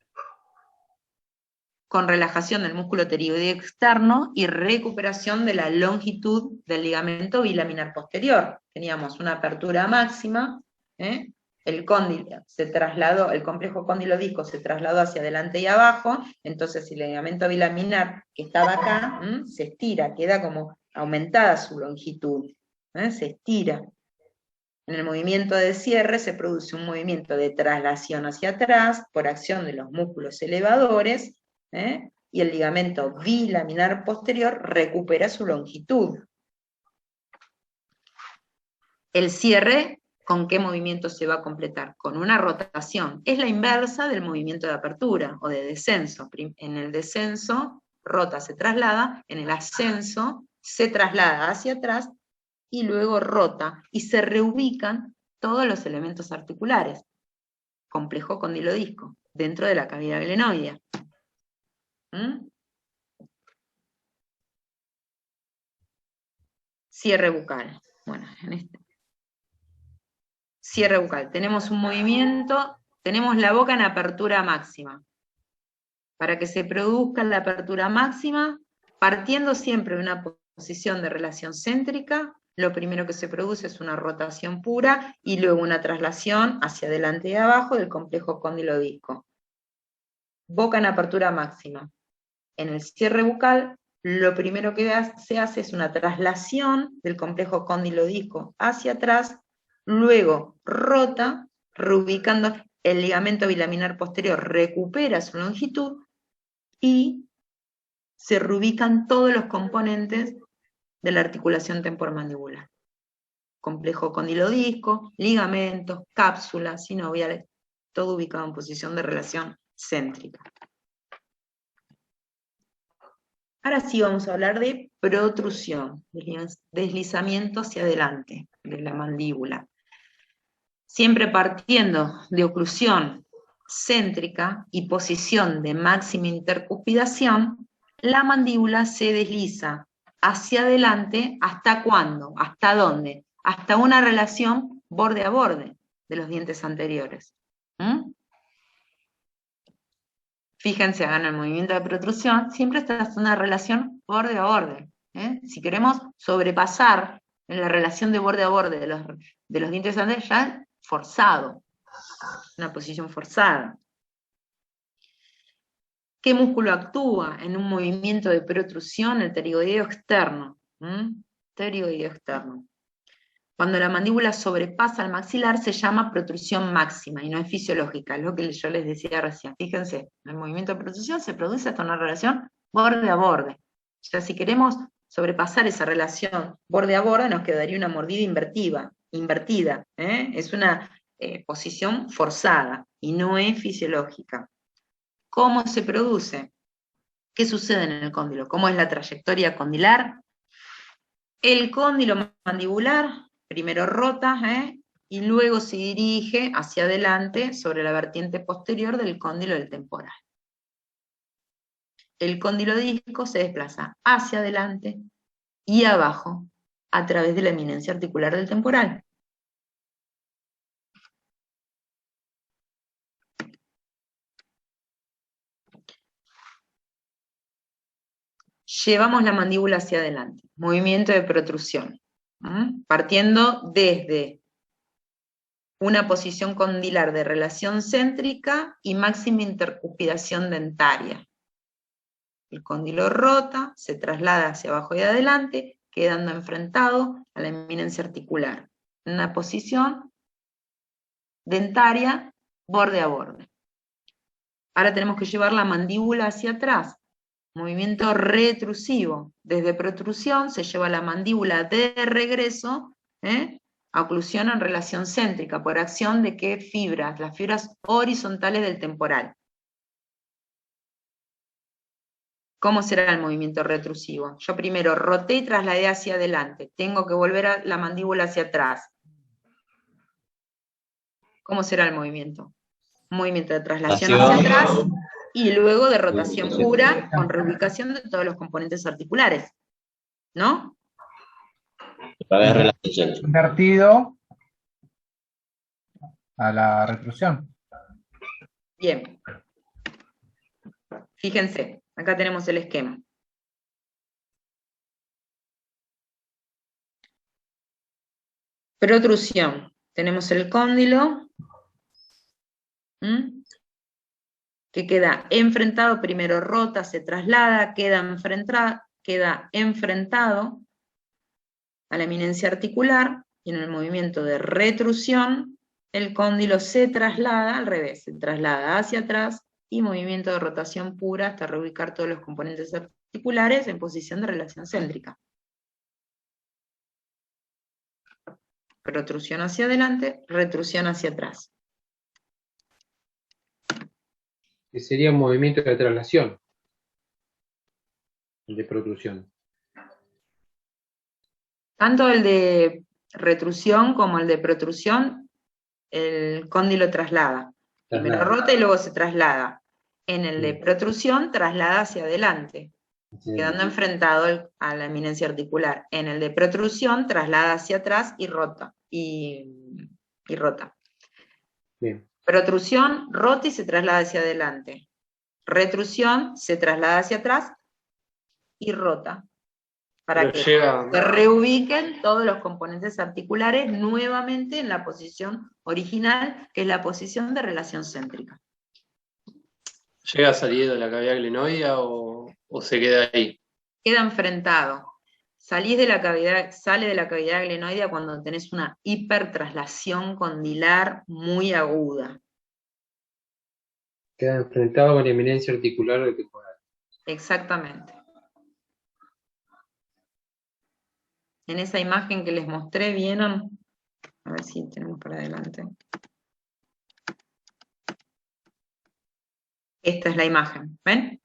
con relajación del músculo pterigoideo externo y recuperación de la longitud del ligamento bilaminar posterior. Teníamos una apertura máxima, el cóndilo se trasladó, el complejo cóndilo-disco se trasladó hacia adelante y abajo, entonces el ligamento bilaminar que estaba acá, se estira, queda como aumentada su longitud, se estira. En el movimiento de cierre se produce un movimiento de traslación hacia atrás por acción de los músculos elevadores, y el ligamento bilaminar posterior recupera su longitud. El cierre, ¿con qué movimiento se va a completar? Con una rotación. Es la inversa del movimiento de apertura o de descenso. En el descenso, rota, se traslada, en el ascenso, se traslada hacia atrás y luego rota, y se reubican todos los elementos articulares. Complejo condilodisco, dentro de la cavidad glenoidea. Cierre bucal. Bueno, cierre bucal. Tenemos un movimiento, tenemos la boca en apertura máxima. Para que se produzca la apertura máxima, partiendo siempre de una posición de relación céntrica, lo primero que se produce es una rotación pura y luego una traslación hacia adelante y abajo del complejo cóndilo-disco. Boca en apertura máxima. En el cierre bucal, lo primero que se hace es una traslación del complejo cóndilo-disco hacia atrás, luego rota, reubicando el ligamento bilaminar posterior, recupera su longitud y se reubican todos los componentes de la articulación temporomandibular. Complejo condilodisco, ligamentos, cápsulas sinoviales, todo ubicado en posición de relación céntrica. Ahora sí vamos a hablar de protrusión, deslizamiento hacia adelante de la mandíbula. Siempre partiendo de oclusión céntrica y posición de máxima intercuspidación, la mandíbula se desliza hacia adelante. ¿Hasta cuándo? ¿Hasta dónde? Hasta una relación borde a borde de los dientes anteriores. Fíjense, hagan el movimiento de protrusión, siempre está en una relación borde a borde. Si queremos sobrepasar en la relación de borde a borde de los dientes anteriores, ya forzado, una posición forzada. ¿Qué músculo actúa en un movimiento de protrusión? El pterigoideo externo. Pterigoideo externo. Cuando la mandíbula sobrepasa el maxilar se llama protrusión máxima y no es fisiológica, es lo que yo les decía recién. Fíjense, el movimiento de protrusión se produce hasta una relación borde a borde. O sea, si queremos sobrepasar esa relación borde a borde, nos quedaría una mordida invertida. Es una posición forzada y no es fisiológica. ¿Cómo se produce? ¿Qué sucede en el cóndilo? ¿Cómo es la trayectoria condilar? El cóndilo mandibular primero rota, y luego se dirige hacia adelante sobre la vertiente posterior del cóndilo del temporal. El cóndilo disco se desplaza hacia adelante y abajo a través de la eminencia articular del temporal. Llevamos la mandíbula hacia adelante, movimiento de protrusión, partiendo desde una posición condilar de relación céntrica y máxima intercuspidación dentaria. El cóndilo rota, se traslada hacia abajo y adelante, quedando enfrentado a la eminencia articular, en una posición dentaria borde a borde. Ahora tenemos que llevar la mandíbula hacia atrás, movimiento retrusivo. Desde protrusión se lleva la mandíbula de regreso, a oclusión en relación céntrica, por acción de qué fibras, las fibras horizontales del temporal. ¿Cómo será el movimiento retrusivo? Yo primero roté y trasladé hacia adelante, tengo que volver a la mandíbula hacia atrás. ¿Cómo será el movimiento? Un movimiento de traslación hacia atrás, y luego de rotación pura con reubicación de todos los componentes articulares, ¿no? Invertido a la retrusión. Bien. Fíjense, acá tenemos el esquema. Protrusión. Tenemos el cóndilo, que queda enfrentado, primero rota, se traslada, queda enfrentado a la eminencia articular, y en el movimiento de retrusión, el cóndilo se traslada al revés, se traslada hacia atrás, y movimiento de rotación pura hasta reubicar todos los componentes articulares en posición de relación céntrica. Protrusión hacia adelante, retrusión hacia atrás. Que sería un movimiento de traslación, el de protrusión. Tanto el de retrusión como el de protrusión, el cóndilo traslada. Primero rota y luego se traslada. En el de protrusión, traslada hacia adelante, quedando enfrentado a la eminencia articular. En el de protrusión, traslada hacia atrás y rota. Y rota. Bien. Protrusión, rota y se traslada hacia adelante. Retrusión, se traslada hacia atrás y rota. Para que se reubiquen todos los componentes articulares nuevamente en la posición original, que es la posición de relación céntrica. ¿Llega a salir de la cavidad glenoidea o se queda ahí? Queda enfrentado. Sale de la cavidad glenoidea cuando tenés una hipertraslación condilar muy aguda. Queda enfrentado con la eminencia articular del temporal. Exactamente. En esa imagen que les mostré, ¿vieron? A ver si tenemos para adelante. Esta es la imagen, ¿ven?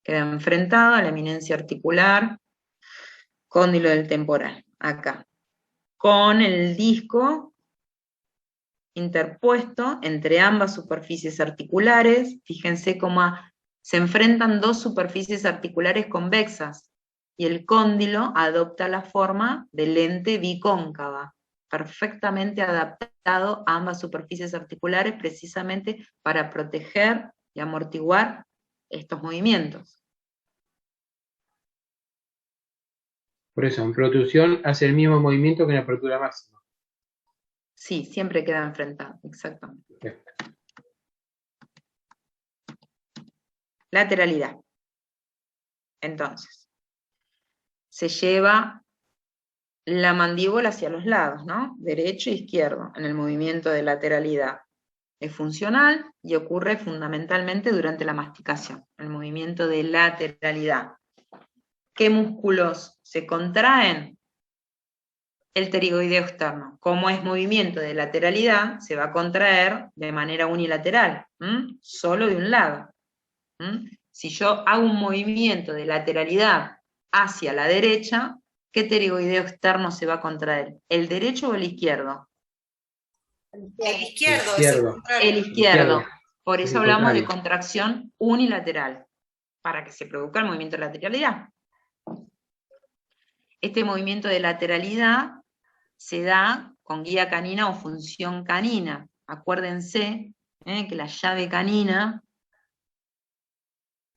Queda enfrentado a la eminencia articular, cóndilo del temporal, acá. Con el disco interpuesto entre ambas superficies articulares. Fíjense cómo se enfrentan dos superficies articulares convexas, y el cóndilo adopta la forma de lente bicóncava, perfectamente adaptado a ambas superficies articulares, precisamente para proteger y amortiguar estos movimientos. Por eso, en protrusión hace el mismo movimiento que en apertura máxima. Sí, siempre queda enfrentado, exactamente. Bien. Lateralidad. Entonces, se lleva la mandíbula hacia los lados, ¿no? Derecho e izquierdo, en el movimiento de lateralidad. Es funcional y ocurre fundamentalmente durante la masticación, el movimiento de lateralidad. ¿Qué músculos se contraen? El pterigoideo externo. Como es movimiento de lateralidad, se va a contraer de manera unilateral, solo de un lado. Si yo hago un movimiento de lateralidad hacia la derecha, ¿qué pterigoideo externo se va a contraer? ¿El derecho o el izquierdo? El izquierdo, El es el izquierdo. contrario. El izquierdo. Por Es eso el hablamos de contrario. contracción unilateral, para que se produzca el movimiento de lateralidad. Este movimiento de lateralidad se da con guía canina o función canina. Acuérdense que la llave canina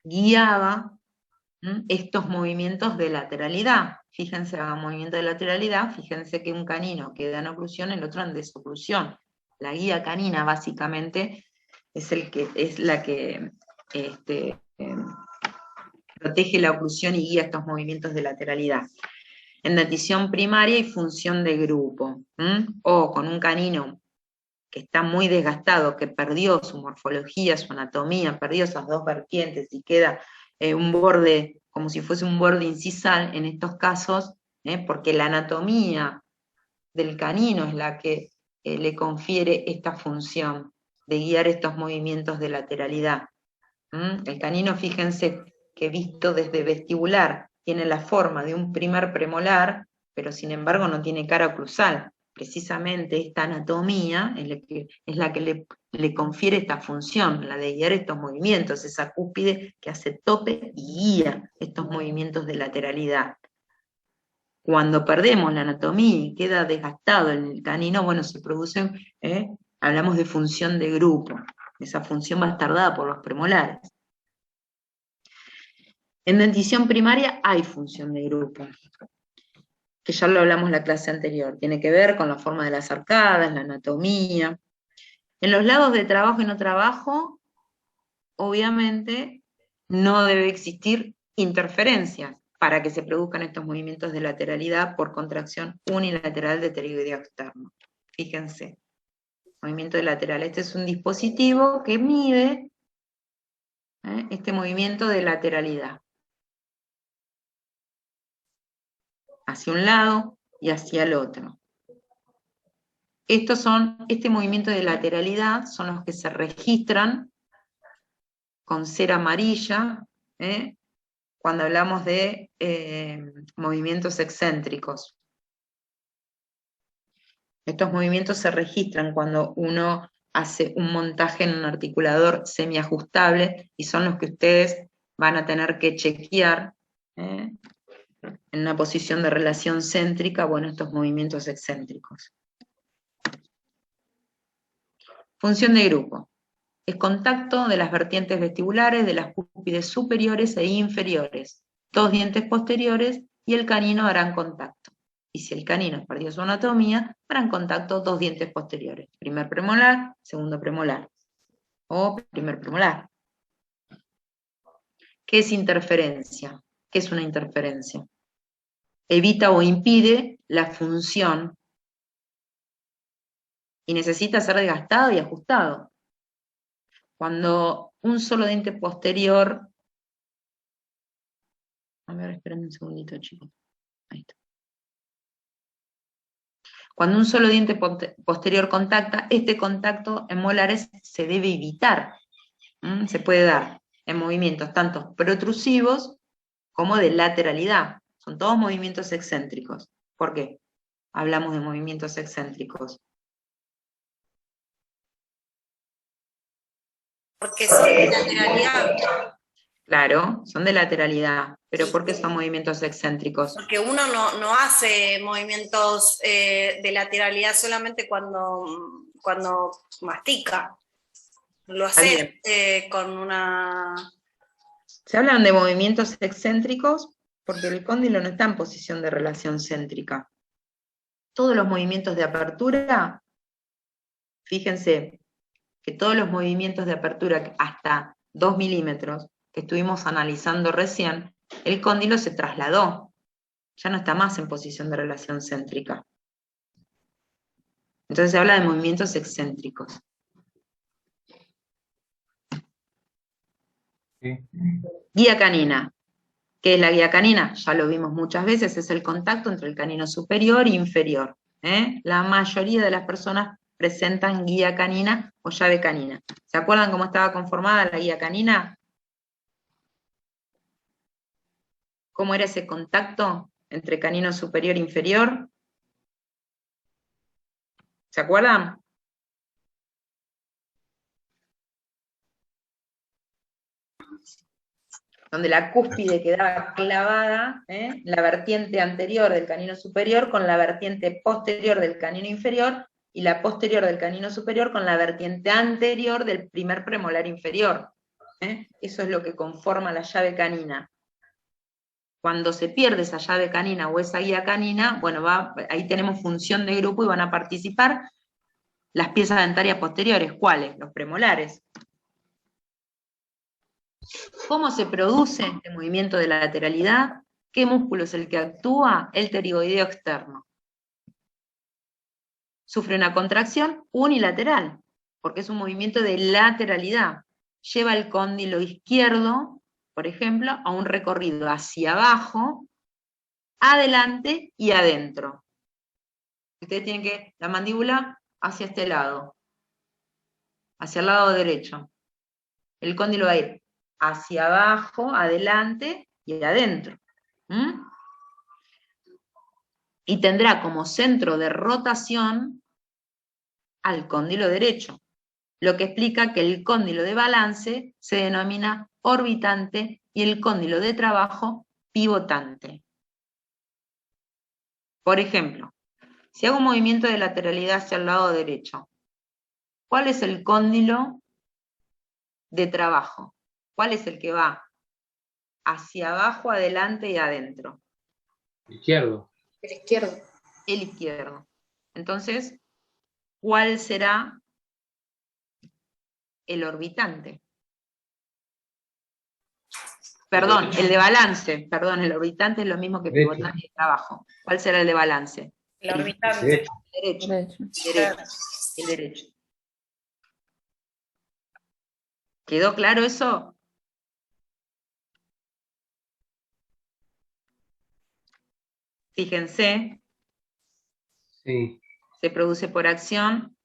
guiaba estos movimientos de lateralidad. Fíjense, hagan movimiento de lateralidad, fíjense que un canino queda en oclusión, el otro en desoclusión. La guía canina básicamente es la que protege la oclusión y guía estos movimientos de lateralidad. En dentición primaria y función de grupo, o con un canino que está muy desgastado, que perdió su morfología, su anatomía, perdió esas dos vertientes y queda un borde, como si fuese un borde incisal en estos casos, porque la anatomía del canino es la que le confiere esta función de guiar estos movimientos de lateralidad. El canino, fíjense que visto desde vestibular, tiene la forma de un primer premolar, pero sin embargo no tiene cara oclusal. Precisamente esta anatomía es la que le confiere esta función, la de guiar estos movimientos, esa cúspide que hace tope y guía estos movimientos de lateralidad. Cuando perdemos la anatomía y queda desgastado el canino, bueno, se produce, hablamos de función de grupo. Esa función va a estar dada por los premolares. En dentición primaria hay función de grupo, que ya lo hablamos en la clase anterior. Tiene que ver con la forma de las arcadas, la anatomía. En los lados de trabajo y no trabajo, obviamente, no debe existir interferencias para que se produzcan estos movimientos de lateralidad por contracción unilateral de pterigoideo externo. Fíjense, movimiento de lateral. Este es un dispositivo que mide este movimiento de lateralidad. Hacia un lado y hacia el otro. Este movimiento de lateralidad son los que se registran con cera amarilla, cuando hablamos de movimientos excéntricos. Estos movimientos se registran cuando uno hace un montaje en un articulador semiajustable, y son los que ustedes van a tener que chequear, en una posición de relación céntrica, bueno, estos movimientos excéntricos. Función de grupo. Es contacto de las vertientes vestibulares de las cúspides superiores e inferiores. Dos dientes posteriores y el canino harán contacto. Y si el canino perdió su anatomía, harán contacto dos dientes posteriores. Primer premolar, segundo premolar. O primer premolar. ¿Qué es interferencia? ¿Qué es una interferencia? Evita o impide la función y necesita ser desgastado y ajustado. Cuando un solo diente posterior, a ver, esperen un segundito, chicos. Ahí está. Cuando un solo diente posterior contacta, este contacto en molares se debe evitar. Se puede dar en movimientos tanto protrusivos como de lateralidad. Son todos movimientos excéntricos. ¿Por qué hablamos de movimientos excéntricos? Porque son de lateralidad. Claro, son de lateralidad. ¿Pero por qué son movimientos excéntricos? Porque uno no hace movimientos de lateralidad solamente cuando mastica. Lo hace con una... Se hablan de movimientos excéntricos porque el cóndilo no está en posición de relación céntrica. Todos los movimientos de apertura, fíjense que todos los movimientos de apertura hasta 2 milímetros que estuvimos analizando recién, el cóndilo se trasladó, ya no está más en posición de relación céntrica. Entonces se habla de movimientos excéntricos. Sí. Guía canina. ¿Qué es la guía canina? Ya lo vimos muchas veces, es el contacto entre el canino superior e inferior. La mayoría de las personas presentan guía canina o llave canina. ¿Se acuerdan cómo estaba conformada la guía canina? ¿Cómo era ese contacto entre canino superior e inferior? ¿Se acuerdan? Donde la cúspide quedaba clavada, la vertiente anterior del canino superior con la vertiente posterior del canino inferior, y la posterior del canino superior con la vertiente anterior del primer premolar inferior. Eso es lo que conforma la llave canina. Cuando se pierde esa llave canina o esa guía canina, bueno, ahí tenemos función de grupo y van a participar las piezas dentarias posteriores. ¿Cuáles? Los premolares. ¿Cómo se produce este movimiento de la lateralidad? ¿Qué músculo es el que actúa? El pterigoideo externo. Sufre una contracción unilateral, porque es un movimiento de lateralidad. Lleva el cóndilo izquierdo, por ejemplo, a un recorrido hacia abajo, adelante y adentro. Ustedes tienen que, la mandíbula hacia este lado, hacia el lado derecho. El cóndilo va a ir hacia abajo, adelante y adentro. Y tendrá como centro de rotación al cóndilo derecho, lo que explica que el cóndilo de balance se denomina orbitante y el cóndilo de trabajo pivotante. Por ejemplo, si hago un movimiento de lateralidad hacia el lado derecho, ¿cuál es el cóndilo de trabajo? ¿Cuál es el que va hacia abajo, adelante y adentro? Izquierdo. El izquierdo. El izquierdo. Entonces, ¿cuál será el orbitante? Perdón, el de balance. Perdón, el orbitante es lo mismo que pivotante y trabajo. ¿Cuál será el de balance? El orbitante. Derecho. El derecho. ¿Quedó claro eso? Fíjense. Sí. Se produce por acción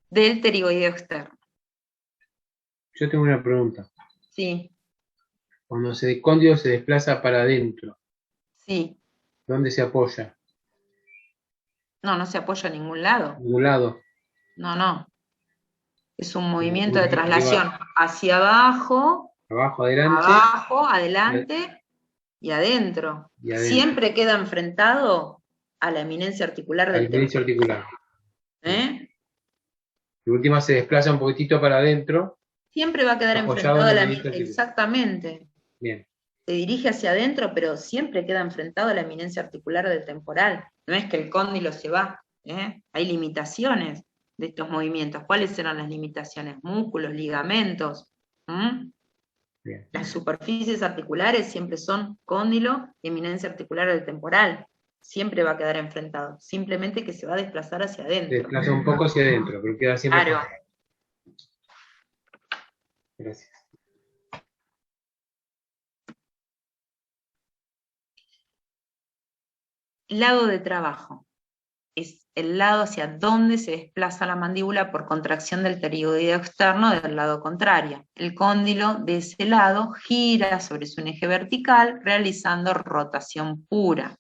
del pterigoideo externo. Yo tengo una pregunta. Sí. Cuando el cóndilo se desplaza para adentro, Sí. ¿dónde se apoya? No se apoya en ningún lado. ¿En ningún lado? No. Es un movimiento de traslación hacia abajo, adelante y adentro. Siempre queda enfrentado a la eminencia articular del eminencia articular. ¿Eh? De última se desplaza un poquitito para adentro. Siempre va a quedar enfrentado a la eminencia. Exactamente. Bien. Se dirige hacia adentro, pero siempre queda enfrentado a la eminencia articular del temporal. No es que el cóndilo se va. Hay limitaciones de estos movimientos. ¿Cuáles eran las limitaciones? Músculos, ligamentos. Bien. Las superficies articulares siempre son cóndilo y eminencia articular del temporal. Siempre va a quedar enfrentado. Simplemente que se va a desplazar hacia adentro. Se desplaza un poco hacia adentro, pero queda siempre. Claro. Gracias. Lado de trabajo. Es el lado hacia donde se desplaza la mandíbula por contracción del pterigoideo externo del lado contrario. El cóndilo de ese lado gira sobre su eje vertical, realizando rotación pura.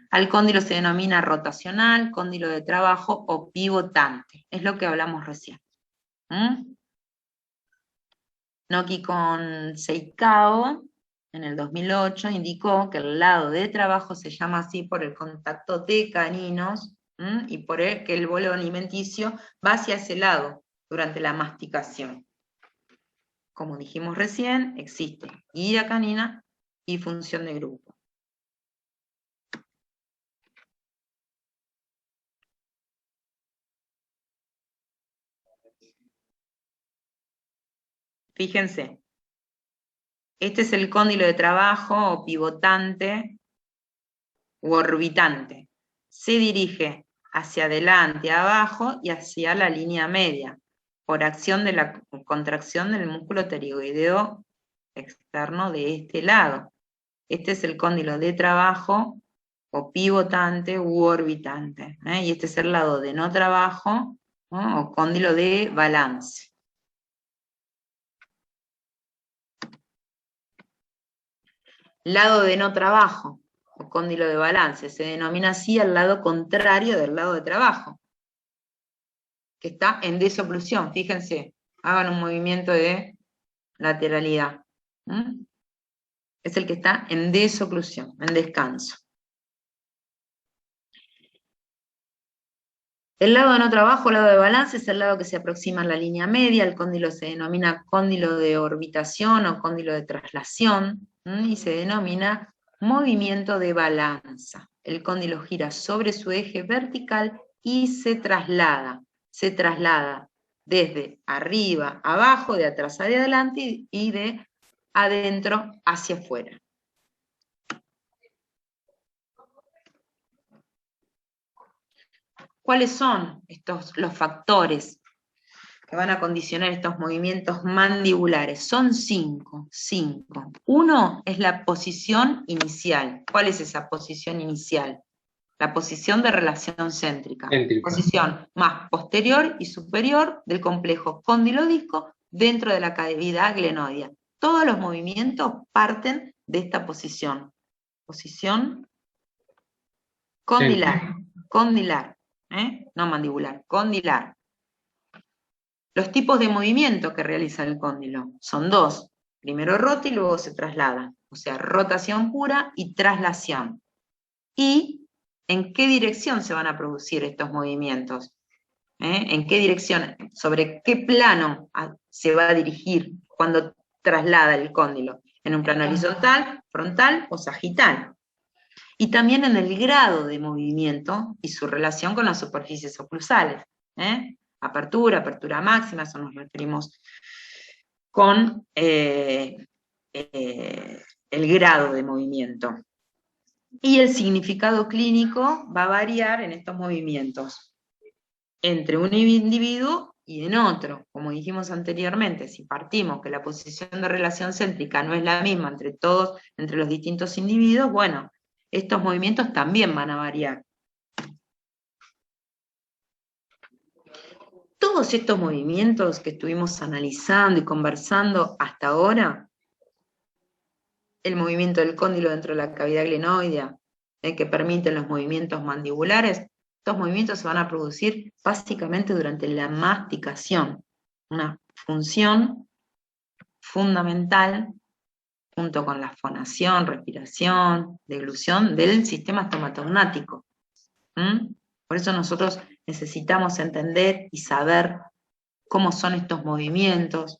Al cóndilo se denomina rotacional, cóndilo de trabajo o pivotante. Es lo que hablamos recién. Noki con Seikao, en el 2008, indicó que el lado de trabajo se llama así por el contacto de caninos y por el que el bolo alimenticio va hacia ese lado durante la masticación. Como dijimos recién, existe guía canina y función de grupo. Fíjense, este es el cóndilo de trabajo o pivotante u orbitante. Se dirige hacia adelante, abajo y hacia la línea media, por acción de la contracción del músculo pterigoideo externo de este lado. Este es el cóndilo de trabajo o pivotante u orbitante, y este es el lado de no trabajo, ¿no? O cóndilo de balance. Lado de no trabajo, o cóndilo de balance, se denomina así al lado contrario del lado de trabajo, que está en desoclusión. Fíjense, hagan un movimiento de lateralidad. Es el que está en desoclusión, en descanso. El lado de no trabajo, el lado de balance, es el lado que se aproxima a la línea media. El cóndilo se denomina cóndilo de orbitación o cóndilo de traslación, y se denomina movimiento de balanza. El cóndilo gira sobre su eje vertical y se traslada desde arriba a abajo, de atrás hacia adelante y de adentro hacia afuera. ¿Cuáles son los factores que van a condicionar estos movimientos mandibulares? Son cinco. Uno es la posición inicial. ¿Cuál es esa posición inicial? La posición de relación céntrica. Posición más posterior y superior del complejo cóndilo-disco dentro de la cavidad glenoidea. Todos los movimientos parten de esta posición. Posición condilar. Condilar. No mandibular, condilar. Los tipos de movimiento que realiza el cóndilo son dos. Primero rota y luego se traslada. O sea, rotación pura y traslación. ¿Y en qué dirección se van a producir estos movimientos? ¿En qué dirección? ¿Sobre qué plano se va a dirigir cuando traslada el cóndilo? ¿En un plano horizontal, frontal o sagital? Y también en el grado de movimiento y su relación con las superficies oclusales. Apertura, apertura máxima, eso nos referimos con el grado de movimiento. Y el significado clínico va a variar en estos movimientos, entre un individuo y en otro. Como dijimos anteriormente, si partimos que la posición de relación céntrica no es la misma entre los distintos individuos, bueno, estos movimientos también van a variar. Todos estos movimientos que estuvimos analizando y conversando hasta ahora, el movimiento del cóndilo dentro de la cavidad glenoidea, que permiten los movimientos mandibulares, estos movimientos se van a producir básicamente durante la masticación, una función fundamental junto con la fonación, respiración, deglución del sistema estomatognático. Por eso nosotros necesitamos entender y saber cómo son estos movimientos,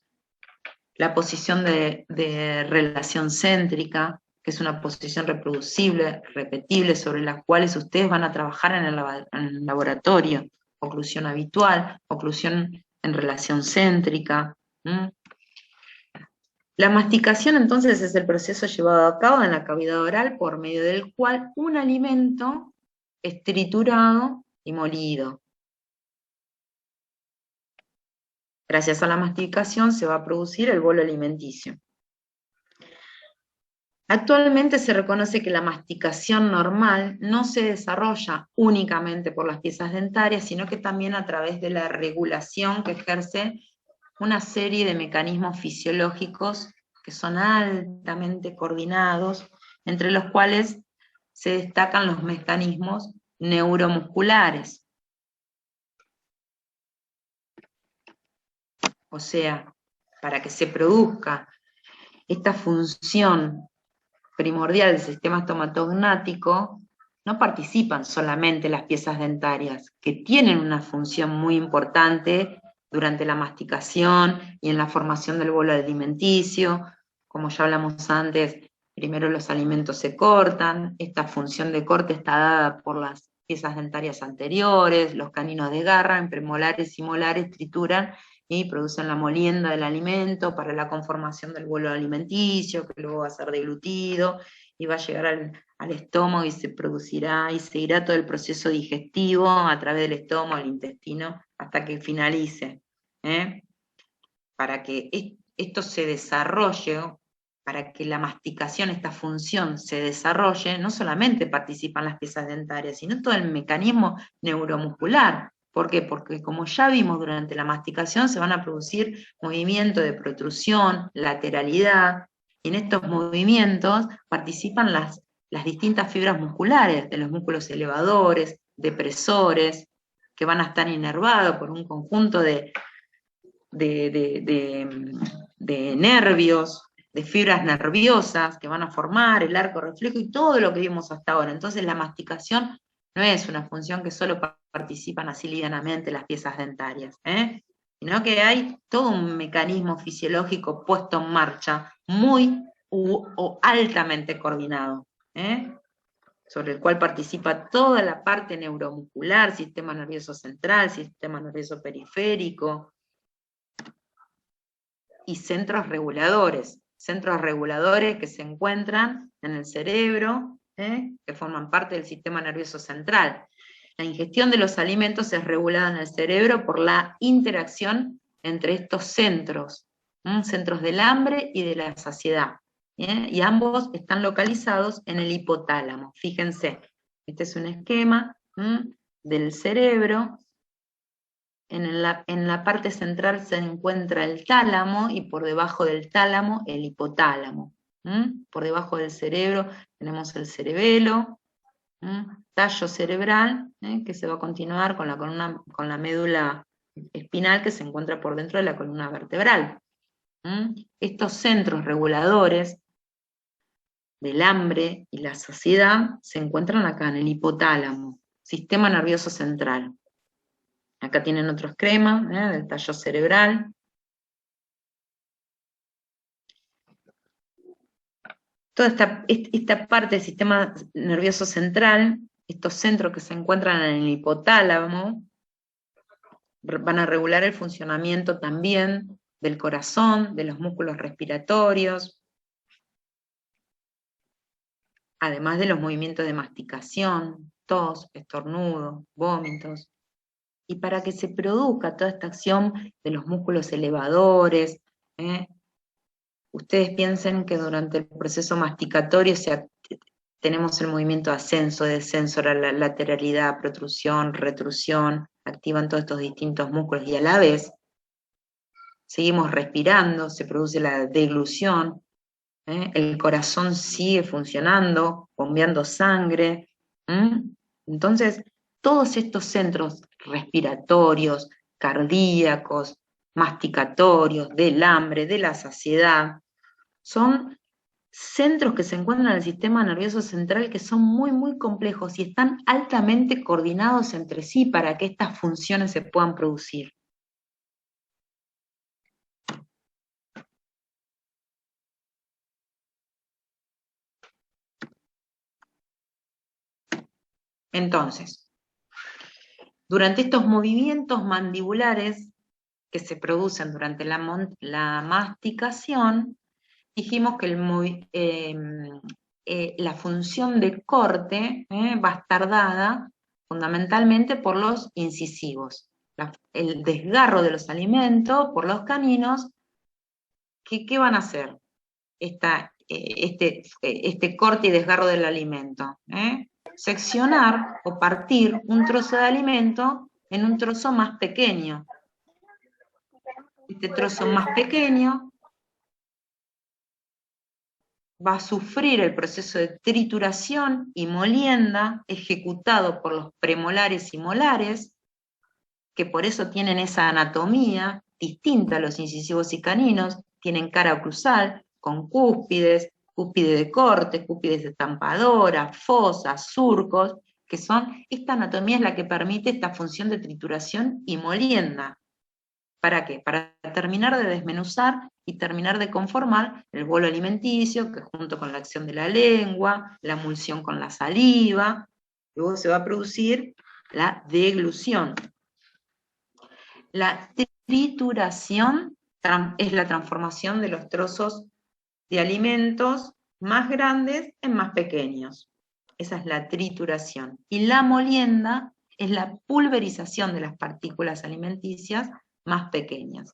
la posición de relación céntrica, que es una posición reproducible, repetible, sobre las cuales ustedes van a trabajar en el laboratorio. Oclusión habitual, oclusión en relación céntrica. La masticación entonces es el proceso llevado a cabo en la cavidad oral por medio del cual un alimento es triturado y molido. Gracias a la masticación se va a producir el bolo alimenticio. Actualmente se reconoce que la masticación normal no se desarrolla únicamente por las piezas dentarias, sino que también a través de la regulación que ejerce una serie de mecanismos fisiológicos que son altamente coordinados, entre los cuales se destacan los mecanismos neuromusculares. O sea, para que se produzca esta función primordial del sistema estomatognático, no participan solamente las piezas dentarias, que tienen una función muy importante durante la masticación y en la formación del bolo alimenticio. Como ya hablamos antes, primero los alimentos se cortan, esta función de corte está dada por las piezas dentarias anteriores, los caninos desgarran, premolares y molares trituran y producen la molienda del alimento para la conformación del bolo alimenticio, que luego va a ser deglutido, y va a llegar al estómago y se producirá, y se irá todo el proceso digestivo a través del estómago, el intestino, hasta que finalice. Para que esto se desarrolle, para que la masticación, esta función se desarrolle, no solamente participan las piezas dentarias, sino todo el mecanismo neuromuscular. ¿Por qué? Porque como ya vimos durante la masticación, se van a producir movimientos de protrusión, lateralidad, y en estos movimientos participan las distintas fibras musculares, de los músculos elevadores, depresores, que van a estar inervados por un conjunto de nervios, de fibras nerviosas que van a formar el arco reflejo y todo lo que vimos hasta ahora. Entonces la masticación no es una función que solo participan así livianamente las piezas dentarias, sino que hay todo un mecanismo fisiológico puesto en marcha, muy o altamente coordinado, sobre el cual participa toda la parte neuromuscular, sistema nervioso central, sistema nervioso periférico, y centros reguladores que se encuentran en el cerebro, que forman parte del sistema nervioso central. La ingestión de los alimentos es regulada en el cerebro por la interacción entre estos centros, centros del hambre y de la saciedad, y ambos están localizados en el hipotálamo. Fíjense, este es un esquema del cerebro. En la parte central se encuentra el tálamo y por debajo del tálamo el hipotálamo. Por debajo del cerebro tenemos el cerebelo, tallo cerebral, que se va a continuar con la médula espinal que se encuentra por dentro de la columna vertebral. Estos centros reguladores del hambre y la saciedad se encuentran acá en el hipotálamo, sistema nervioso central. Acá tienen otro esquema del tallo cerebral. Toda esta parte del sistema nervioso central, estos centros que se encuentran en el hipotálamo, van a regular el funcionamiento también del corazón, de los músculos respiratorios, además de los movimientos de masticación, tos, estornudo, vómitos. Y para que se produzca toda esta acción de los músculos elevadores, ustedes piensen que durante el proceso masticatorio tenemos el movimiento de ascenso, descenso, la lateralidad, protrusión, retrusión, activan todos estos distintos músculos y a la vez seguimos respirando, se produce la deglución, el corazón sigue funcionando, bombeando sangre. Entonces, todos estos centros respiratorios, cardíacos, masticatorios, del hambre, de la saciedad, son centros que se encuentran en el sistema nervioso central que son muy, muy complejos y están altamente coordinados entre sí para que estas funciones se puedan producir. Entonces, durante estos movimientos mandibulares que se producen durante la masticación, dijimos que la función de corte va a estar dada fundamentalmente por los incisivos. El desgarro de los alimentos por los caninos, ¿qué van a hacer? Esta este corte y desgarro del alimento. Seccionar o partir un trozo de alimento en un trozo más pequeño. Este trozo más pequeño va a sufrir el proceso de trituración y molienda ejecutado por los premolares y molares, que por eso tienen esa anatomía distinta a los incisivos y caninos, tienen cara oclusal, con cúspides, cúspide de corte, cúspides estampadora, fosas, surcos, que son, esta anatomía es la que permite esta función de trituración y molienda. ¿Para qué? Para terminar de desmenuzar y terminar de conformar el bolo alimenticio, que junto con la acción de la lengua, la emulsión con la saliva, luego se va a producir la deglución. La trituración es la transformación de los trozos de alimentos más grandes en más pequeños. Esa es la trituración. Y la molienda es la pulverización de las partículas alimenticias más pequeñas.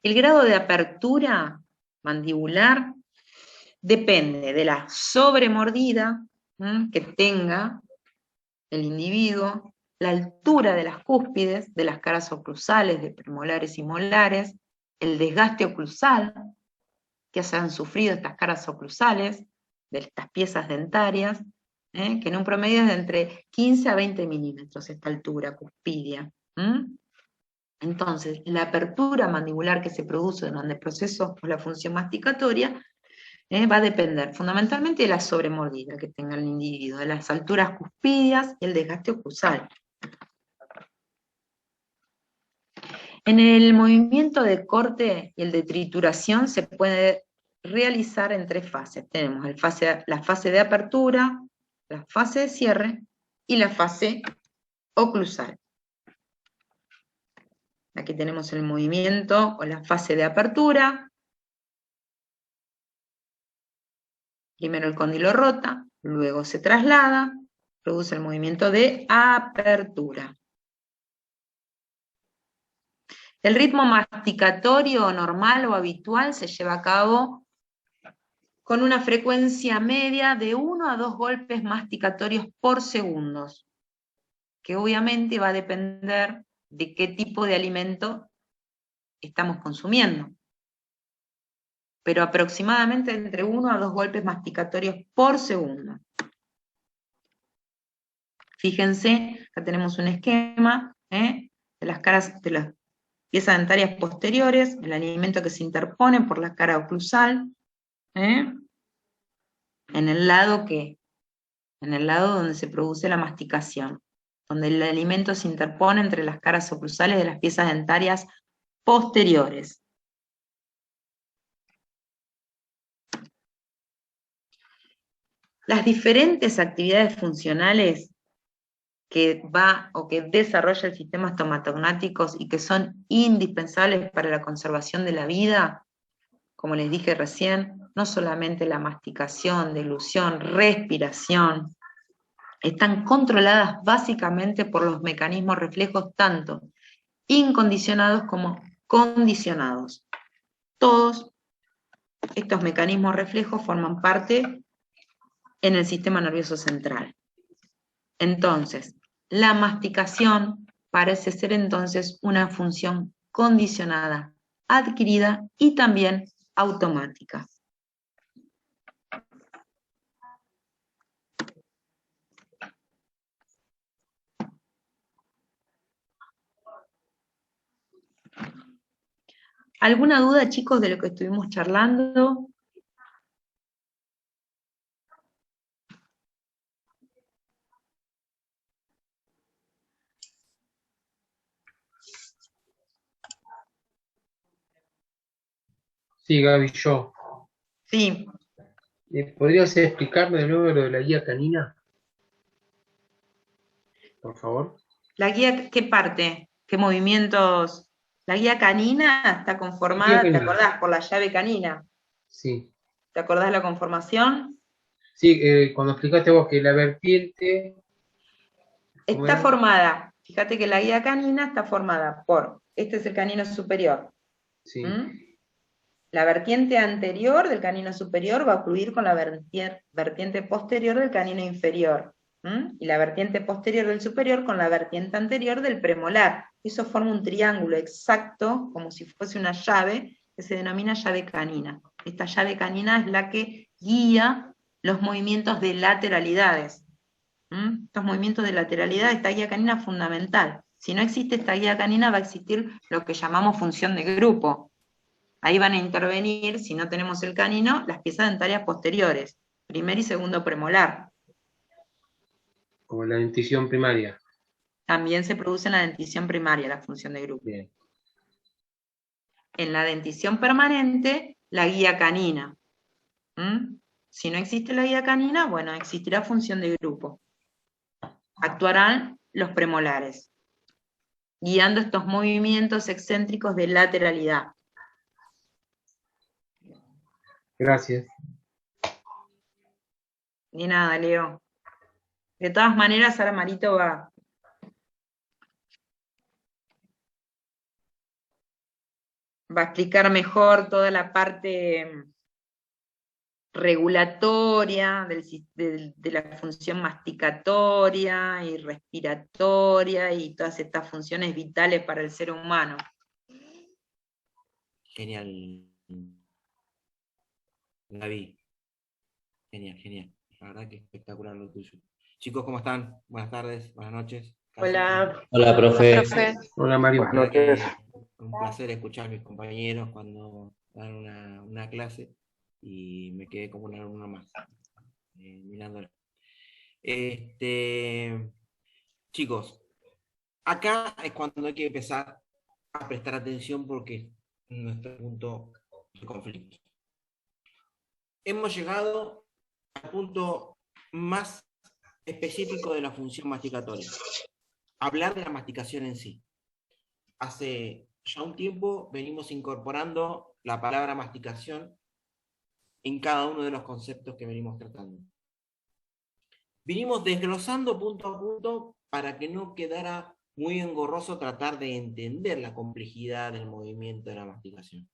El grado de apertura mandibular depende de la sobremordida que tenga el individuo, la altura de las cúspides, de las caras oclusales, de premolares y molares, el desgaste oclusal que se han sufrido estas caras oclusales, de estas piezas dentarias, que en un promedio es de entre 15 a 20 milímetros esta altura cuspidia. Entonces, la apertura mandibular que se produce durante el proceso o la función masticatoria va a depender fundamentalmente de la sobremordida que tenga el individuo, de las alturas cuspidias y el desgaste oclusal. En el movimiento de corte y el de trituración se puede realizar en tres fases. Tenemos la fase de apertura, la fase de cierre y la fase oclusal. Aquí tenemos el movimiento o la fase de apertura. Primero el cóndilo rota, luego se traslada, produce el movimiento de apertura. El ritmo masticatorio normal o habitual se lleva a cabo con una frecuencia media de 1 a 2 golpes masticatorios por segundo, que obviamente va a depender de qué tipo de alimento estamos consumiendo. Pero aproximadamente entre 1 a 2 golpes masticatorios por segundo. Fíjense, acá tenemos un esquema de las piezas dentarias posteriores, el alimento que se interpone por la cara oclusal, en el lado donde se produce la masticación, donde el alimento se interpone entre las caras oclusales de las piezas dentarias posteriores. Las diferentes actividades funcionales que desarrolla el sistema estomatognático y que son indispensables para la conservación de la vida, como les dije recién, no solamente la masticación, deglución, respiración, están controladas básicamente por los mecanismos reflejos tanto incondicionados como condicionados. Todos estos mecanismos reflejos forman parte en el sistema nervioso central. Entonces, la masticación parece ser entonces una función condicionada, adquirida y también automática. ¿Alguna duda, chicos, de lo que estuvimos charlando? Sí, Gaby, yo. Sí. ¿Podrías explicarme de nuevo lo de la guía canina? Por favor. ¿La guía qué parte? ¿Qué movimientos? La guía canina está conformada, ¿te acordás? Por la llave canina. Sí. ¿Te acordás de la conformación? Sí, cuando explicaste vos que la vertiente... Está formada, fíjate que la guía canina está formada por Este es el canino superior. Sí. La vertiente anterior del canino superior va a fluir con la vertiente posterior del canino inferior. Y la vertiente posterior del superior con la vertiente anterior del premolar. Eso forma un triángulo exacto, como si fuese una llave, que se denomina llave canina. Esta llave canina es la que guía los movimientos de lateralidades. Estos movimientos de lateralidad, esta guía canina es fundamental. Si no existe esta guía canina, va a existir lo que llamamos función de grupo. Ahí van a intervenir, si no tenemos el canino, las piezas dentarias posteriores, primer y segundo premolar. Como la dentición primaria. También se produce en la dentición primaria la función de grupo. Bien. En la dentición permanente, la guía canina. Si no existe la guía canina, bueno, existirá función de grupo. Actuarán los premolares, guiando estos movimientos excéntricos de lateralidad. Gracias. Ni nada, Leo. De todas maneras, ahora Marito va a explicar mejor toda la parte regulatoria de la función masticatoria y respiratoria y todas estas funciones vitales para el ser humano. Genial, David. Genial, genial. La verdad que espectacular lo tuyo. Chicos, ¿cómo están? Buenas tardes, buenas noches. Hola. Hola, profe. Hola, Mario. La verdad que un placer escuchar a mis compañeros cuando dan una clase y me quedé como un alumno más, mirándolo. Chicos, acá es cuando hay que empezar a prestar atención porque es nuestro punto de conflicto. Hemos llegado al punto más específico de la función masticatoria. Hablar de la masticación en sí. Hace ya un tiempo venimos incorporando la palabra masticación en cada uno de los conceptos que venimos tratando. Vinimos desglosando punto a punto para que no quedara muy engorroso tratar de entender la complejidad del movimiento de la masticación.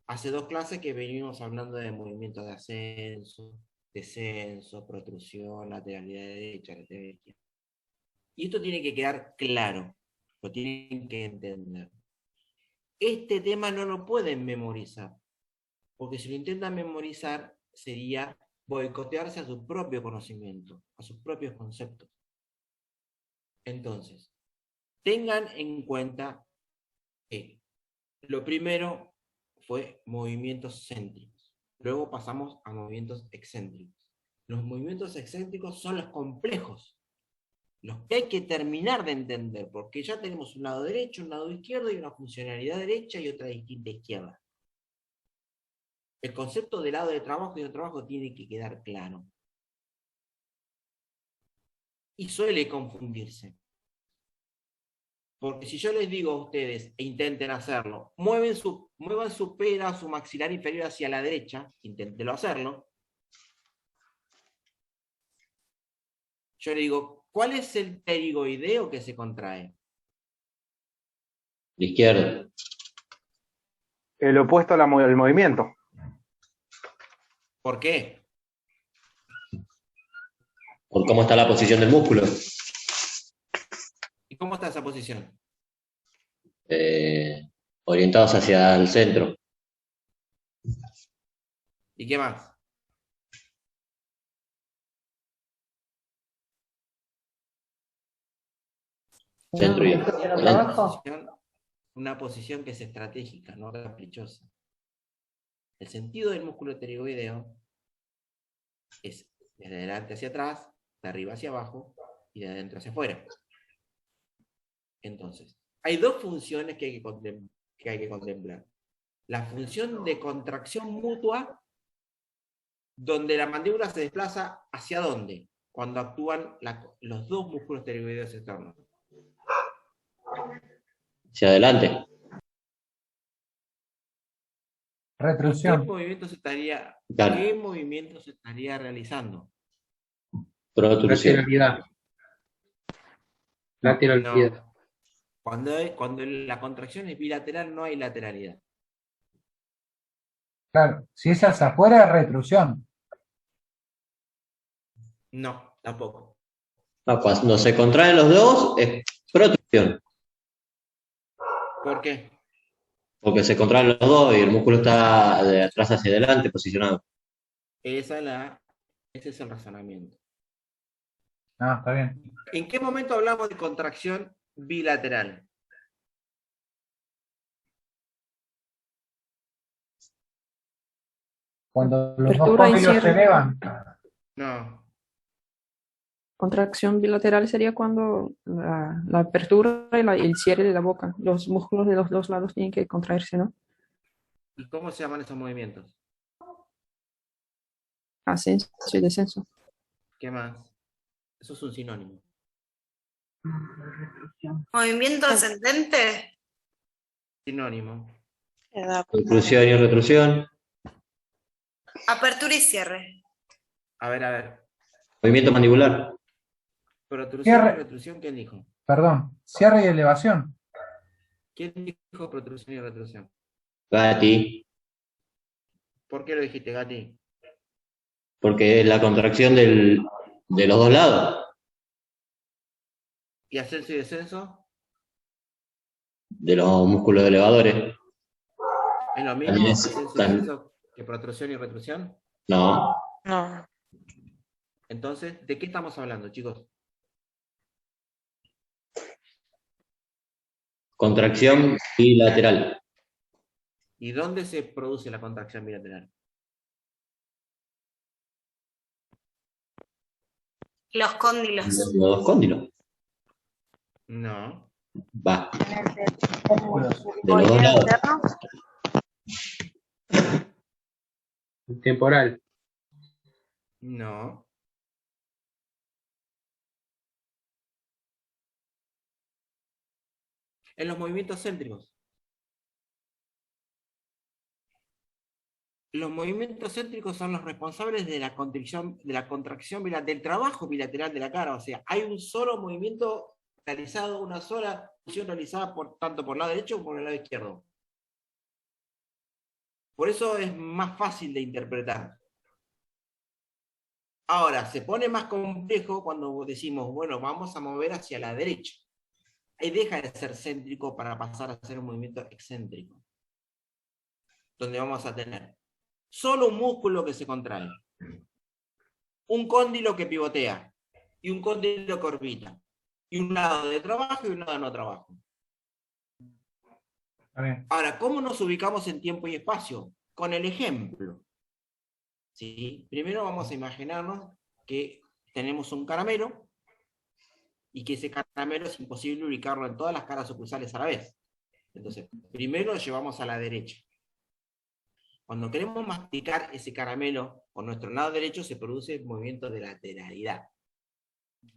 Hace 2 clases que venimos hablando de movimientos de ascenso, descenso, protrusión, lateralidad derecha, lateralidad izquierda. Y esto tiene que quedar claro, lo tienen que entender. Este tema no lo pueden memorizar, porque si lo intentan memorizar sería boicotearse a su propio conocimiento, a sus propios conceptos. Entonces, tengan en cuenta que lo primero fue movimientos céntricos, luego pasamos a movimientos excéntricos. Los movimientos excéntricos son los complejos, los que hay que terminar de entender, porque ya tenemos un lado derecho, un lado izquierdo y una funcionalidad derecha y otra distinta izquierda. El concepto de lado de trabajo y de trabajo tiene que quedar claro. Y suele confundirse. Porque si yo les digo a ustedes, e intenten hacerlo, muevan su pera, su maxilar inferior hacia la derecha, inténtenlo hacerlo. Yo le digo, ¿cuál es el pterigoideo que se contrae? La izquierda. El opuesto al movimiento. ¿Por qué? Por cómo está la posición del músculo. ¿Y cómo está esa posición? Orientados hacia el centro. ¿Y qué más? Centro y una posición que es estratégica, no caprichosa. El sentido del músculo pterigoideo es desde adelante hacia atrás, de arriba hacia abajo y de adentro hacia afuera. Entonces, hay 2 funciones que hay que contemplar. La función de contracción mutua, donde la mandíbula se desplaza hacia dónde, cuando actúan los 2 músculos pterigoideos externos. Hacia adelante. Retrusión. ¿Qué movimientos estaría realizando? Protrusión. Lateralidad. Lateralidad. Cuando la contracción es bilateral no hay lateralidad. Claro, si es hacia afuera es retrusión. No, tampoco. Ah, cuando se contraen los dos es protrusión, ¿Por qué? porque se contraen los dos y el músculo está de atrás hacia adelante posicionado. Ese es el razonamiento. Ah, está bien. ¿En qué momento hablamos de contracción bilateral? Cuando los dos Apertura y cóndilos se cierre. elevan. No. Contracción bilateral sería cuando la apertura y el cierre de la boca. Los músculos de los dos lados tienen que contraerse, ¿no? ¿Y cómo se llaman esos movimientos? Ascenso y descenso. ¿Qué más? Eso es un sinónimo. Movimiento ascendente. Sinónimo. Protrusión y retrusión. Apertura y cierre. A ver. Movimiento mandibular. Protrusión Cierre. y retrusión, ¿quién dijo? Perdón, cierre y elevación. ¿Quién dijo protrusión y retrusión? Gatti, ¿Por qué lo dijiste, Gati? porque es la contracción de los dos lados, ¿Y ascenso y descenso? de los músculos elevadores. ¿Es lo mismo También ascenso y descenso que protrusión y retrusión? No, No. Entonces, ¿de qué estamos hablando, chicos? contracción bilateral. ¿Y dónde se produce la contracción bilateral? Los cóndilos. Los dos cóndilos. No. Va. De los dos lados. Temporal. No. En los movimientos céntricos. Los movimientos céntricos son los responsables de la contracción del trabajo bilateral de la cara. O sea, hay un solo movimiento realizado, una sola función realizada tanto por el lado derecho como por el lado izquierdo. Por eso es más fácil de interpretar. Ahora, se pone más complejo cuando decimos, bueno, vamos a mover hacia la derecha. Ahí deja de ser céntrico para pasar a ser un movimiento excéntrico. Donde vamos a tener solo un músculo que se contrae, un cóndilo que pivotea, y un cóndilo que orbita, y un lado de trabajo y un lado de no trabajo. Ahora, ¿cómo nos ubicamos en tiempo y espacio? Con el ejemplo. ¿Sí? Primero vamos a imaginarnos que tenemos un caramelo, y que ese caramelo es imposible ubicarlo en todas las caras sucursales a la vez. Entonces, primero lo llevamos a la derecha. Cuando queremos masticar ese caramelo con nuestro lado derecho, se produce movimiento de lateralidad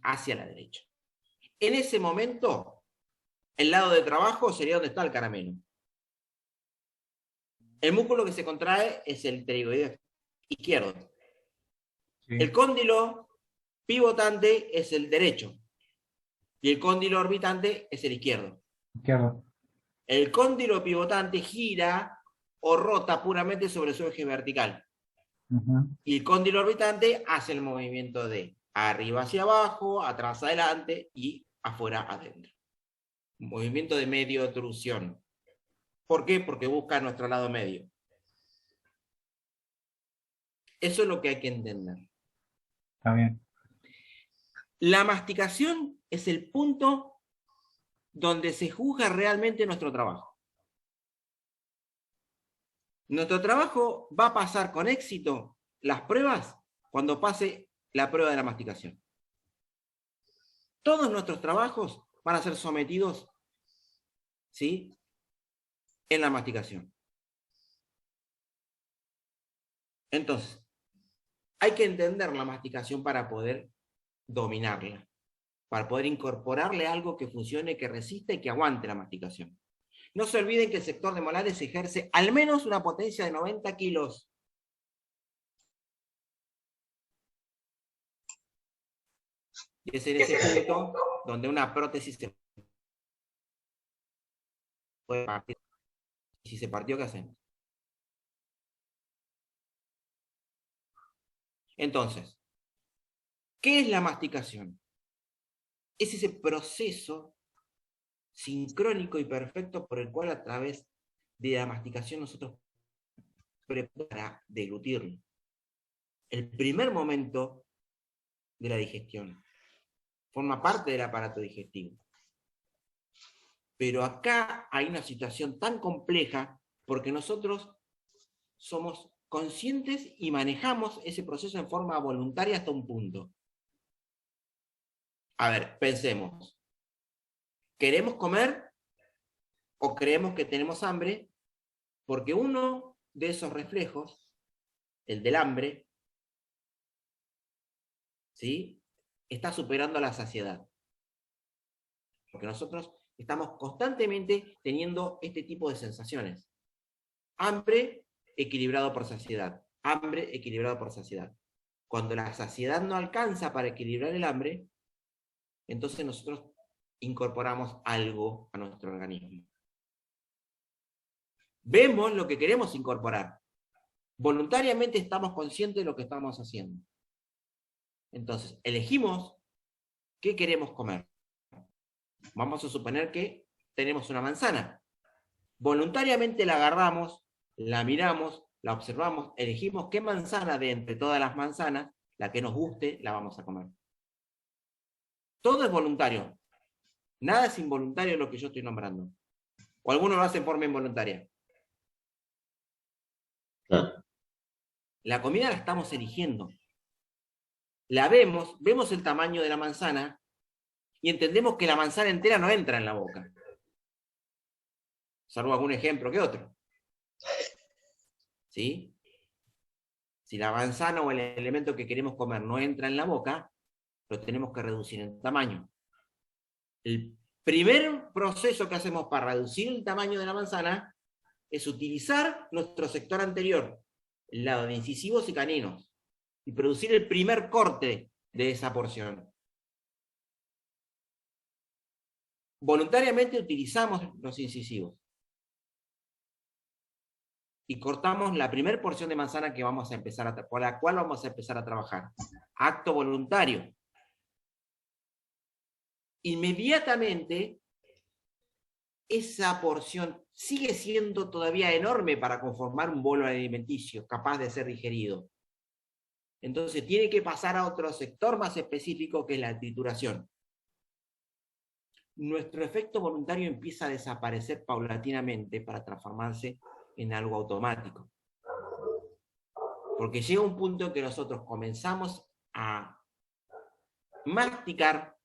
hacia la derecha. En ese momento, el lado de trabajo sería donde está el caramelo. El músculo que se contrae es el pterigoideo izquierdo. Sí. El cóndilo pivotante es el derecho. Y el cóndilo orbitante es el izquierdo. Izquierdo. El cóndilo pivotante gira o rota puramente sobre su eje vertical. Y el cóndilo orbitante hace el movimiento de arriba hacia abajo, atrás adelante y afuera adentro. Movimiento de medio trusión. ¿Por qué? Porque busca nuestro lado medio. Eso es lo que hay que entender. Está bien. La masticación es el punto donde se juzga realmente nuestro trabajo. Nuestro trabajo va a pasar con éxito las pruebas cuando pase la prueba de la masticación. Todos nuestros trabajos van a ser sometidos, ¿sí?, en la masticación. Entonces, hay que entender la masticación para poder dominarla, para poder incorporarle algo que funcione, que resista y que aguante la masticación. No se olviden que el sector de molares ejerce al menos una potencia de 90 kilos. Y es en ese punto donde una prótesis se puede partir. Si se partió, ¿qué hacemos? Entonces, ¿qué es la masticación? Es ese proceso sincrónico y perfecto por el cual a través de la masticación nosotros preparamos deglutirlo. El primer momento de la digestión. Forma parte del aparato digestivo. Pero acá hay una situación tan compleja porque nosotros somos conscientes y manejamos ese proceso en forma voluntaria hasta un punto. A ver, pensemos. ¿Queremos comer o creemos que tenemos hambre? Porque uno de esos reflejos, el del hambre, ¿sí?, está superando la saciedad. Porque nosotros estamos constantemente teniendo este tipo de sensaciones. Hambre equilibrado por saciedad. Hambre equilibrado por saciedad. Cuando la saciedad no alcanza para equilibrar el hambre, entonces nosotros incorporamos algo a nuestro organismo. Vemos lo que queremos incorporar. Voluntariamente estamos conscientes de lo que estamos haciendo. Entonces, elegimos qué queremos comer. Vamos a suponer que tenemos una manzana. Voluntariamente la agarramos, la miramos, la observamos, elegimos qué manzana de entre todas las manzanas, la que nos guste, la vamos a comer. Todo es voluntario. Nada es involuntario lo que yo estoy nombrando. O algunos lo hacen en forma involuntaria. La comida la estamos eligiendo. La vemos, vemos el tamaño de la manzana y entendemos que la manzana entera no entra en la boca. Salvo algún ejemplo que otro. ¿Sí? Si la manzana o el elemento que queremos comer no entra en la boca, lo tenemos que reducir en tamaño. El primer proceso que hacemos para reducir el tamaño de la manzana es utilizar nuestro sector anterior, el lado de incisivos y caninos, y producir el primer corte de esa porción. Voluntariamente utilizamos los incisivos y cortamos la primera porción de manzana que vamos a empezar por la cual vamos a empezar a trabajar. Acto voluntario. Inmediatamente, esa porción sigue siendo todavía enorme para conformar un bolo alimenticio capaz de ser digerido. Entonces tiene que pasar a otro sector más específico que es la trituración. Nuestro efecto voluntario empieza a desaparecer paulatinamente para transformarse en algo automático. Porque llega un punto en que nosotros comenzamos a masticar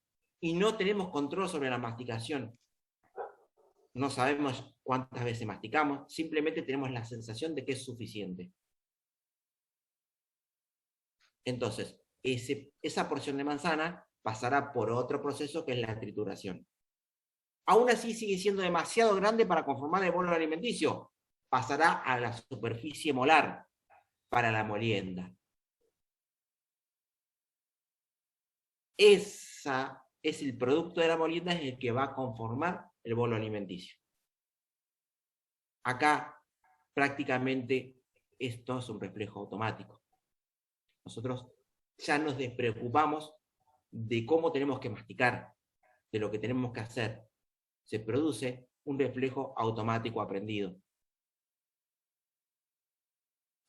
y no tenemos control sobre la masticación. No sabemos cuántas veces masticamos, simplemente tenemos la sensación de que es suficiente. Entonces, esa porción de manzana pasará por otro proceso que es la trituración. Aún así sigue siendo demasiado grande para conformar el bolo alimenticio. Pasará a la superficie molar para la molienda. Esa es el producto de la molienda, es el que va a conformar el bolo alimenticio. Acá prácticamente esto es un reflejo automático. Nosotros ya nos despreocupamos de cómo tenemos que masticar, de lo que tenemos que hacer. Se produce un reflejo automático aprendido.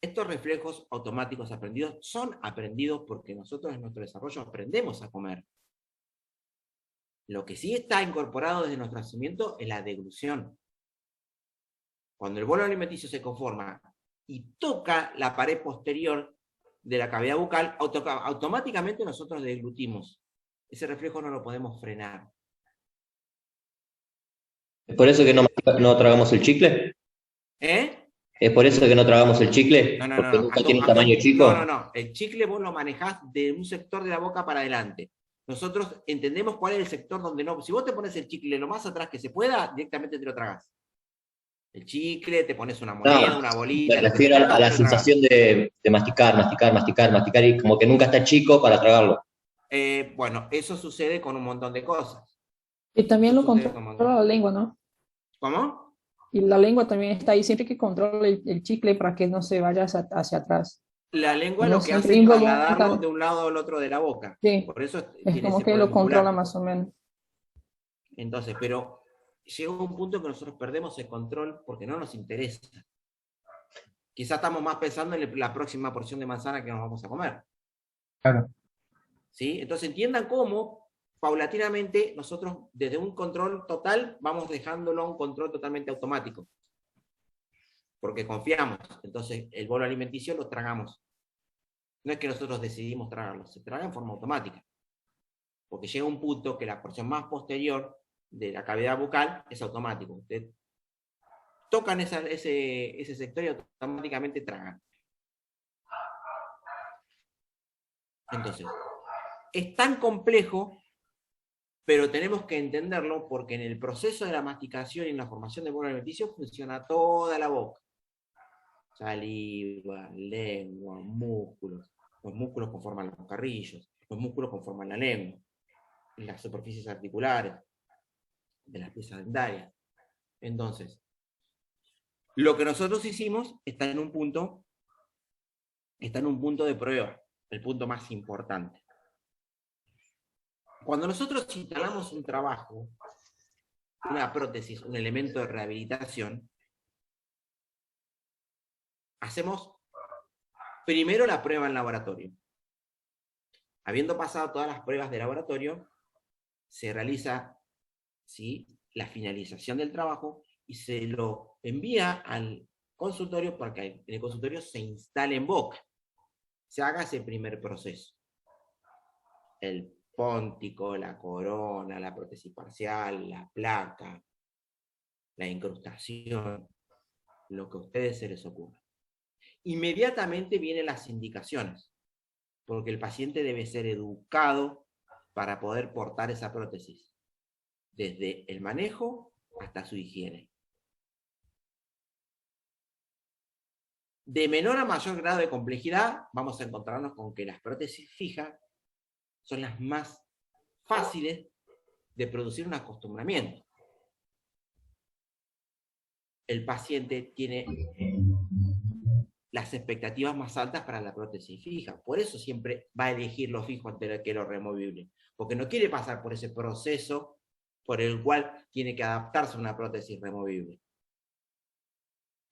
Estos reflejos automáticos aprendidos son aprendidos porque nosotros en nuestro desarrollo aprendemos a comer. Lo que sí está incorporado desde nuestro nacimiento es la deglución. Cuando el bolo alimenticio se conforma y toca la pared posterior de la cavidad bucal, automáticamente nosotros deglutimos. Ese reflejo no lo podemos frenar. ¿Es por eso que no tragamos el chicle? ¿Eh? ¿Es por eso que no tragamos el chicle? No. ¿Porque nunca tiene un tamaño chico? No. El chicle vos lo manejás de un sector de la boca para adelante. Nosotros entendemos cuál es el sector donde no. Si vos te pones el chicle lo más atrás que se pueda, directamente te lo tragás. El chicle, te pones una moneda, una bolita. Me refiero a la sensación de masticar, y como que nunca está chico para tragarlo. Bueno, eso sucede con un montón de cosas. Y también lo controla la lengua, ¿no? ¿Cómo? Y la lengua también está ahí, siempre que controla el chicle para que no se vaya hacia atrás. La lengua No lo que siempre hace es involuntario. trasladarlo de un lado al otro de la boca. Sí, Por eso es tiene como ese que poder lo controla muscular. más o menos. Entonces, pero llega un punto que nosotros perdemos el control porque no nos interesa. Quizás estamos más pensando en la próxima porción de manzana que nos vamos a comer. Claro. ¿Sí? Entonces entiendan cómo, paulatinamente, nosotros desde un control total vamos dejándolo a un control totalmente automático. Porque confiamos. Entonces el bolo alimenticio lo tragamos. No es que nosotros decidimos tragarlo, se traga en forma automática. Porque llega un punto que la porción más posterior de la cavidad bucal es automático. Ustedes tocan ese sector y automáticamente tragan. Entonces, es tan complejo, pero tenemos que entenderlo porque en el proceso de la masticación y en la formación del bolo alimenticio funciona toda la boca. Saliva, lengua, músculos. Los músculos conforman los carrillos, los músculos conforman la lengua, las superficies articulares de las piezas dentarias. Entonces, lo que nosotros hicimos está en un punto de prueba, el punto más importante. Cuando nosotros instalamos un trabajo, una prótesis, un elemento de rehabilitación, hacemos primero la prueba en laboratorio. Habiendo pasado todas las pruebas de laboratorio, se realiza, ¿sí?, la finalización del trabajo y se lo envía al consultorio para que en el consultorio se instale en boca. Se haga ese primer proceso. El póntico, la corona, la prótesis parcial, la placa, la incrustación, lo que a ustedes se les ocurra. Inmediatamente vienen las indicaciones, porque el paciente debe ser educado para poder portar esa prótesis, desde el manejo hasta su higiene. De menor a mayor grado de complejidad, vamos a encontrarnos con que las prótesis fijas son las más fáciles de producir un acostumbramiento. El paciente tiene las expectativas más altas para la prótesis fija. Por eso siempre va a elegir lo fijo antes que lo removible. Porque no quiere pasar por ese proceso por el cual tiene que adaptarse a una prótesis removible.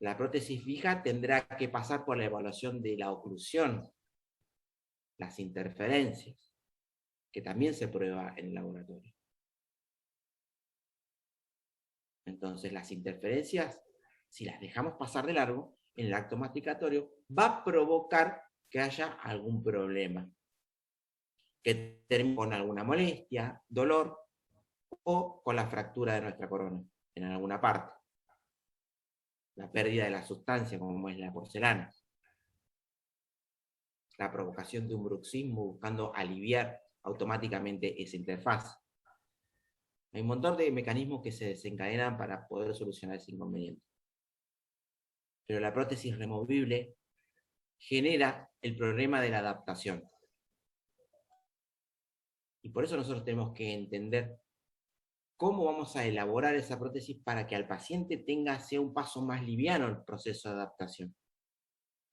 La prótesis fija tendrá que pasar por la evaluación de la oclusión, las interferencias, que también se prueba en el laboratorio. Entonces, las interferencias, si las dejamos pasar de largo, en el acto masticatorio, va a provocar que haya algún problema, que termine con alguna molestia, dolor, o con la fractura de nuestra corona, en alguna parte. La pérdida de la sustancia, como es la porcelana. La provocación de un bruxismo buscando aliviar automáticamente esa interfaz. Hay un montón de mecanismos que se desencadenan para poder solucionar ese inconveniente. Pero la prótesis removible genera el problema de la adaptación. Y por eso nosotros tenemos que entender cómo vamos a elaborar esa prótesis para que al paciente sea un paso más liviano el proceso de adaptación.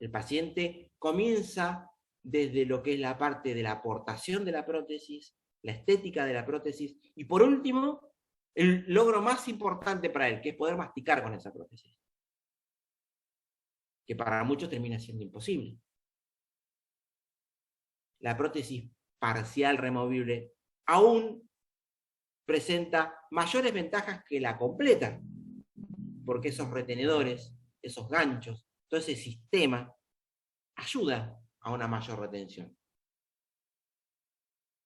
El paciente comienza desde lo que es la parte de la aportación de la prótesis, la estética de la prótesis, y por último, el logro más importante para él, que es poder masticar con esa prótesis. Que para muchos termina siendo imposible. La prótesis parcial removible aún presenta mayores ventajas que la completa, porque esos retenedores, esos ganchos, todo ese sistema ayuda a una mayor retención.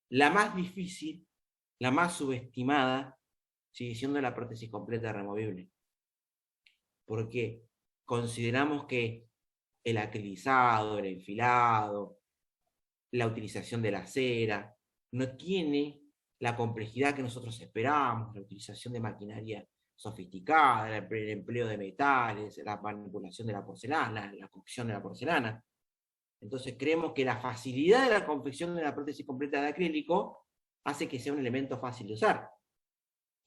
La más difícil, la más subestimada, sigue siendo la prótesis completa removible, porque consideramos que el acrilizado, el enfilado, la utilización de la cera, no tiene la complejidad que nosotros esperábamos, la utilización de maquinaria sofisticada, el empleo de metales, la manipulación de la porcelana, la cocción de la porcelana. Entonces creemos que la facilidad de la confección de la prótesis completa de acrílico hace que sea un elemento fácil de usar.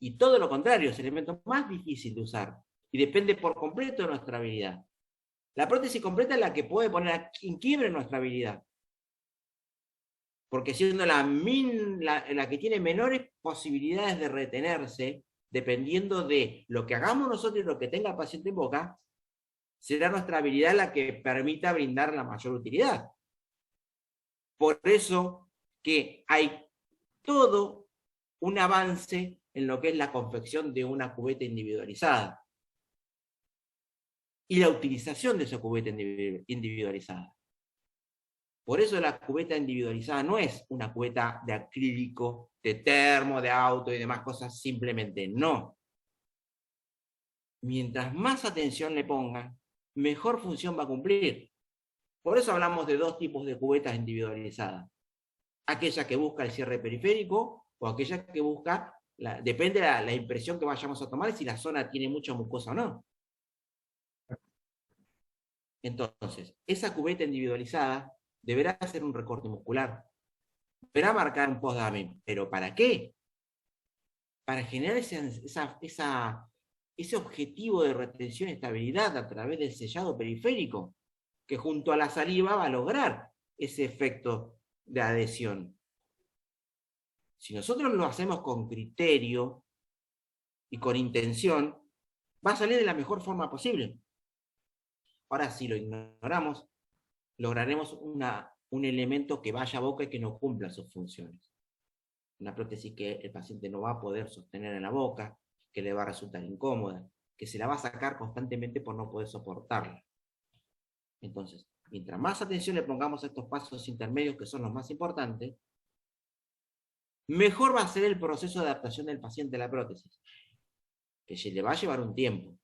Y todo lo contrario, es el elemento más difícil de usar, y depende por completo de nuestra habilidad. La prótesis completa es la que puede poner en quiebre nuestra habilidad. Porque siendo la que tiene menores posibilidades de retenerse, dependiendo de lo que hagamos nosotros y lo que tenga el paciente en boca, será nuestra habilidad la que permita brindar la mayor utilidad. Por eso que hay todo un avance en lo que es la confección de una cubeta individualizada y la utilización de esa cubeta individualizada. Por eso la cubeta individualizada no es una cubeta de acrílico, de termo, de auto y demás cosas, simplemente no. Mientras más atención le pongan, mejor función va a cumplir. Por eso hablamos de dos tipos de cubetas individualizadas. Aquella que busca el cierre periférico o aquella que busca, depende de la impresión que vayamos a tomar, si la zona tiene mucha mucosa o no. Entonces, esa cubeta individualizada deberá hacer un recorte muscular, deberá marcar un post-damen. ¿Pero para qué? Para generar ese objetivo de retención y estabilidad a través del sellado periférico, que junto a la saliva va a lograr ese efecto de adhesión. Si nosotros lo hacemos con criterio y con intención, va a salir de la mejor forma posible. Ahora, si lo ignoramos, lograremos un elemento que vaya a boca y que no cumpla sus funciones. Una prótesis que el paciente no va a poder sostener en la boca, que le va a resultar incómoda, que se la va a sacar constantemente por no poder soportarla. Entonces, mientras más atención le pongamos a estos pasos intermedios, que son los más importantes, mejor va a ser el proceso de adaptación del paciente a la prótesis, que le va a llevar un tiempo.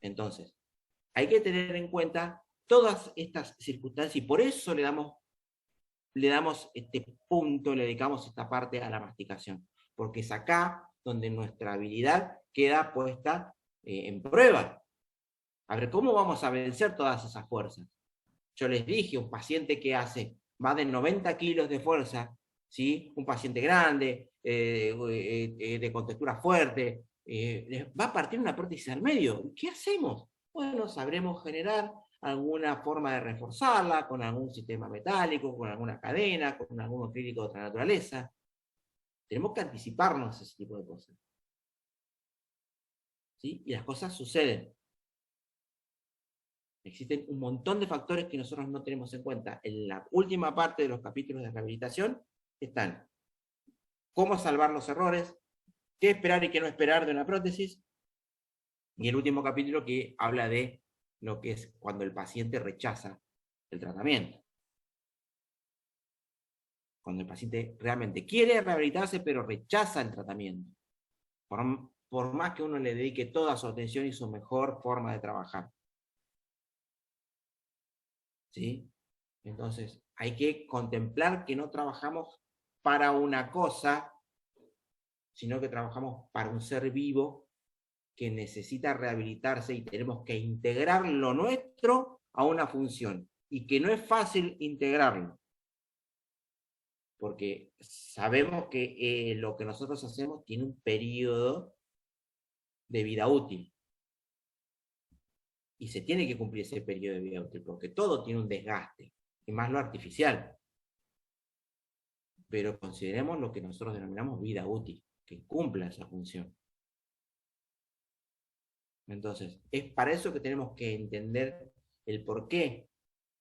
Entonces, hay que tener en cuenta todas estas circunstancias y por eso le damos este punto, le dedicamos esta parte a la masticación, porque es acá donde nuestra habilidad queda puesta en prueba. A ver, ¿cómo vamos a vencer todas esas fuerzas? Yo les dije, un paciente que hace más de 90 kilos de fuerza, ¿sí? Un paciente grande, de contextura fuerte, va a partir una prótesis al medio. ¿Qué hacemos? Bueno, sabremos generar alguna forma de reforzarla con algún sistema metálico, con alguna cadena, con algún acrílico de otra naturaleza. Tenemos que anticiparnos a ese tipo de cosas. ¿Sí? Y las cosas suceden. Existen un montón de factores que nosotros no tenemos en cuenta. En la última parte de los capítulos de rehabilitación están cómo salvar los errores, qué esperar y qué no esperar de una prótesis, y el último capítulo que habla de lo que es cuando el paciente rechaza el tratamiento. Cuando el paciente realmente quiere rehabilitarse, pero rechaza el tratamiento. Por más que uno le dedique toda su atención y su mejor forma de trabajar. ¿Sí? Entonces, hay que contemplar que no trabajamos para una cosa, sino que trabajamos para un ser vivo que necesita rehabilitarse y tenemos que integrar lo nuestro a una función. Y que no es fácil integrarlo. Porque sabemos que lo que nosotros hacemos tiene un periodo de vida útil. Y se tiene que cumplir ese periodo de vida útil, porque todo tiene un desgaste, y más lo artificial. Pero consideremos lo que nosotros denominamos vida útil, que cumpla esa función. Entonces, es para eso que tenemos que entender el por qué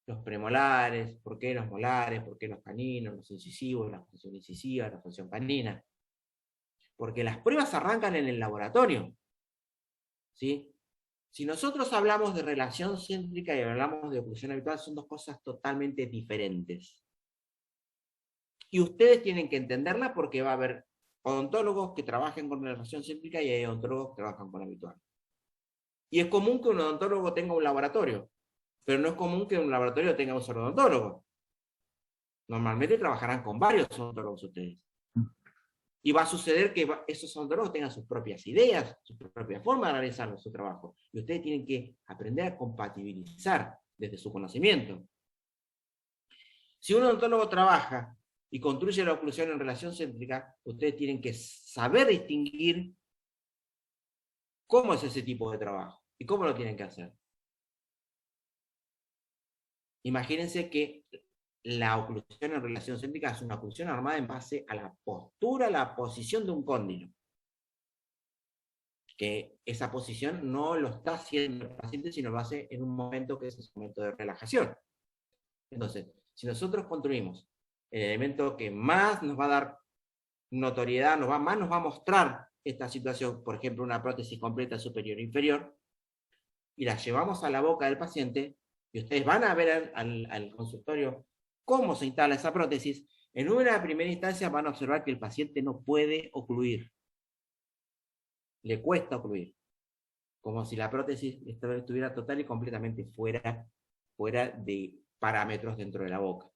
los premolares, por qué los molares, por qué los caninos, los incisivos, la función incisiva, la función canina. Porque las pruebas arrancan en el laboratorio. ¿Sí? Si nosotros hablamos de relación céntrica y hablamos de oclusión habitual, son dos cosas totalmente diferentes. Y ustedes tienen que entenderla porque va a haber odontólogos que trabajen con relación céntrica y hay odontólogos que trabajan con habitual. Y es común que un odontólogo tenga un laboratorio, pero no es común que un laboratorio tenga un solo odontólogo. Normalmente trabajarán con varios odontólogos ustedes. Y va a suceder que esos odontólogos tengan sus propias ideas, su propia forma de realizar su trabajo. Y ustedes tienen que aprender a compatibilizar desde su conocimiento. Si un odontólogo trabaja y construye la oclusión en relación céntrica, ustedes tienen que saber distinguir ¿Cómo es ese tipo de trabajo? ¿Y cómo lo tienen que hacer? Imagínense que la oclusión en relación céntrica es una oclusión armada en base a la postura, la posición de un cóndilo. Que esa posición no lo está haciendo el paciente, sino lo hace en un momento que es el momento de relajación. Entonces, si nosotros construimos el elemento que más nos va a dar notoriedad, más nos va a mostrar esta situación, por ejemplo, una prótesis completa superior e inferior, y la llevamos a la boca del paciente, y ustedes van a ver al consultorio cómo se instala esa prótesis, en una primera instancia van a observar que el paciente no puede ocluir. Le cuesta ocluir. Como si la prótesis estuviera total y completamente fuera de parámetros dentro de la boca.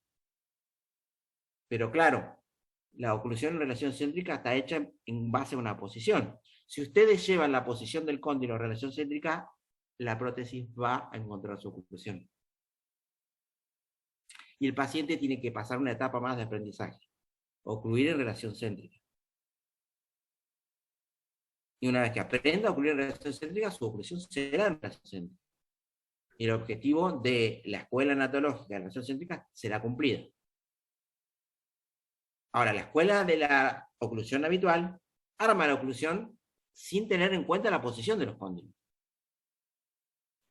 Pero claro, la oclusión en relación céntrica está hecha en base a una posición. Si ustedes llevan la posición del cóndilo en relación céntrica, la prótesis va a encontrar su oclusión. Y el paciente tiene que pasar una etapa más de aprendizaje. Ocluir en relación céntrica. Y una vez que aprenda a ocluir en relación céntrica, su oclusión será en relación céntrica. Y el objetivo de la escuela anatológica de relación céntrica será cumplida. Ahora, la escuela de la oclusión habitual arma la oclusión sin tener en cuenta la posición de los cóndilos.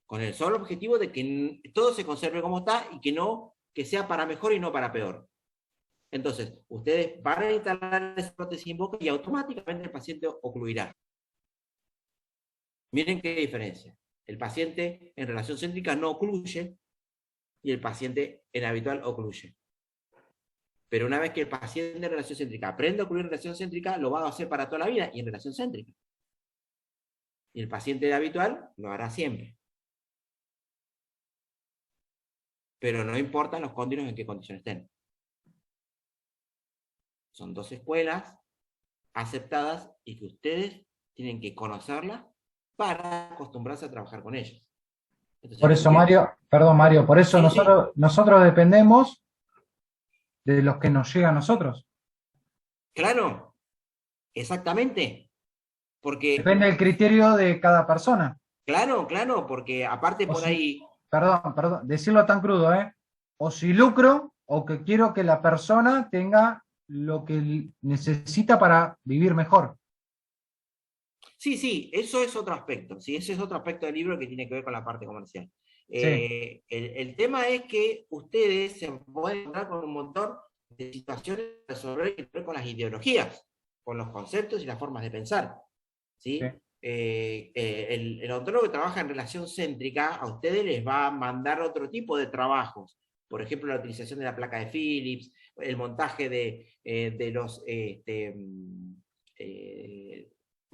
Con el solo objetivo de que todo se conserve como está y que sea para mejor y no para peor. Entonces, ustedes van a instalar esa prótesis en boca y automáticamente el paciente ocluirá. Miren qué diferencia. El paciente en relación céntrica no ocluye y el paciente en habitual ocluye. Pero una vez que el paciente en relación céntrica aprende a ocluir en relación céntrica, lo va a hacer para toda la vida y en relación céntrica. Y el paciente de habitual lo hará siempre. Pero no importan los cóndilos en qué condición estén. Son dos escuelas aceptadas y que ustedes tienen que conocerlas para acostumbrarse a trabajar con ellas. Entonces, por eso, Mario, por eso Sí, sí. nosotros dependemos de los que nos llega a nosotros. Claro, exactamente. Porque, Depende del criterio de cada persona. claro, porque aparte por ahí, Perdón, decirlo tan crudo, ¿eh? O si lucro, o que quiero que la persona tenga lo que necesita para vivir mejor. sí, eso es otro aspecto, ¿sí? Ese es otro aspecto del libro que tiene que ver con la parte comercial. Sí. El tema es que ustedes se pueden encontrar con un montón de situaciones que resolver y ver con las ideologías, con los conceptos y las formas de pensar, ¿sí? Sí. El odontólogo que trabaja en relación céntrica a ustedes les va a mandar otro tipo de trabajos. Por ejemplo, la utilización de la placa de Philips, el montaje de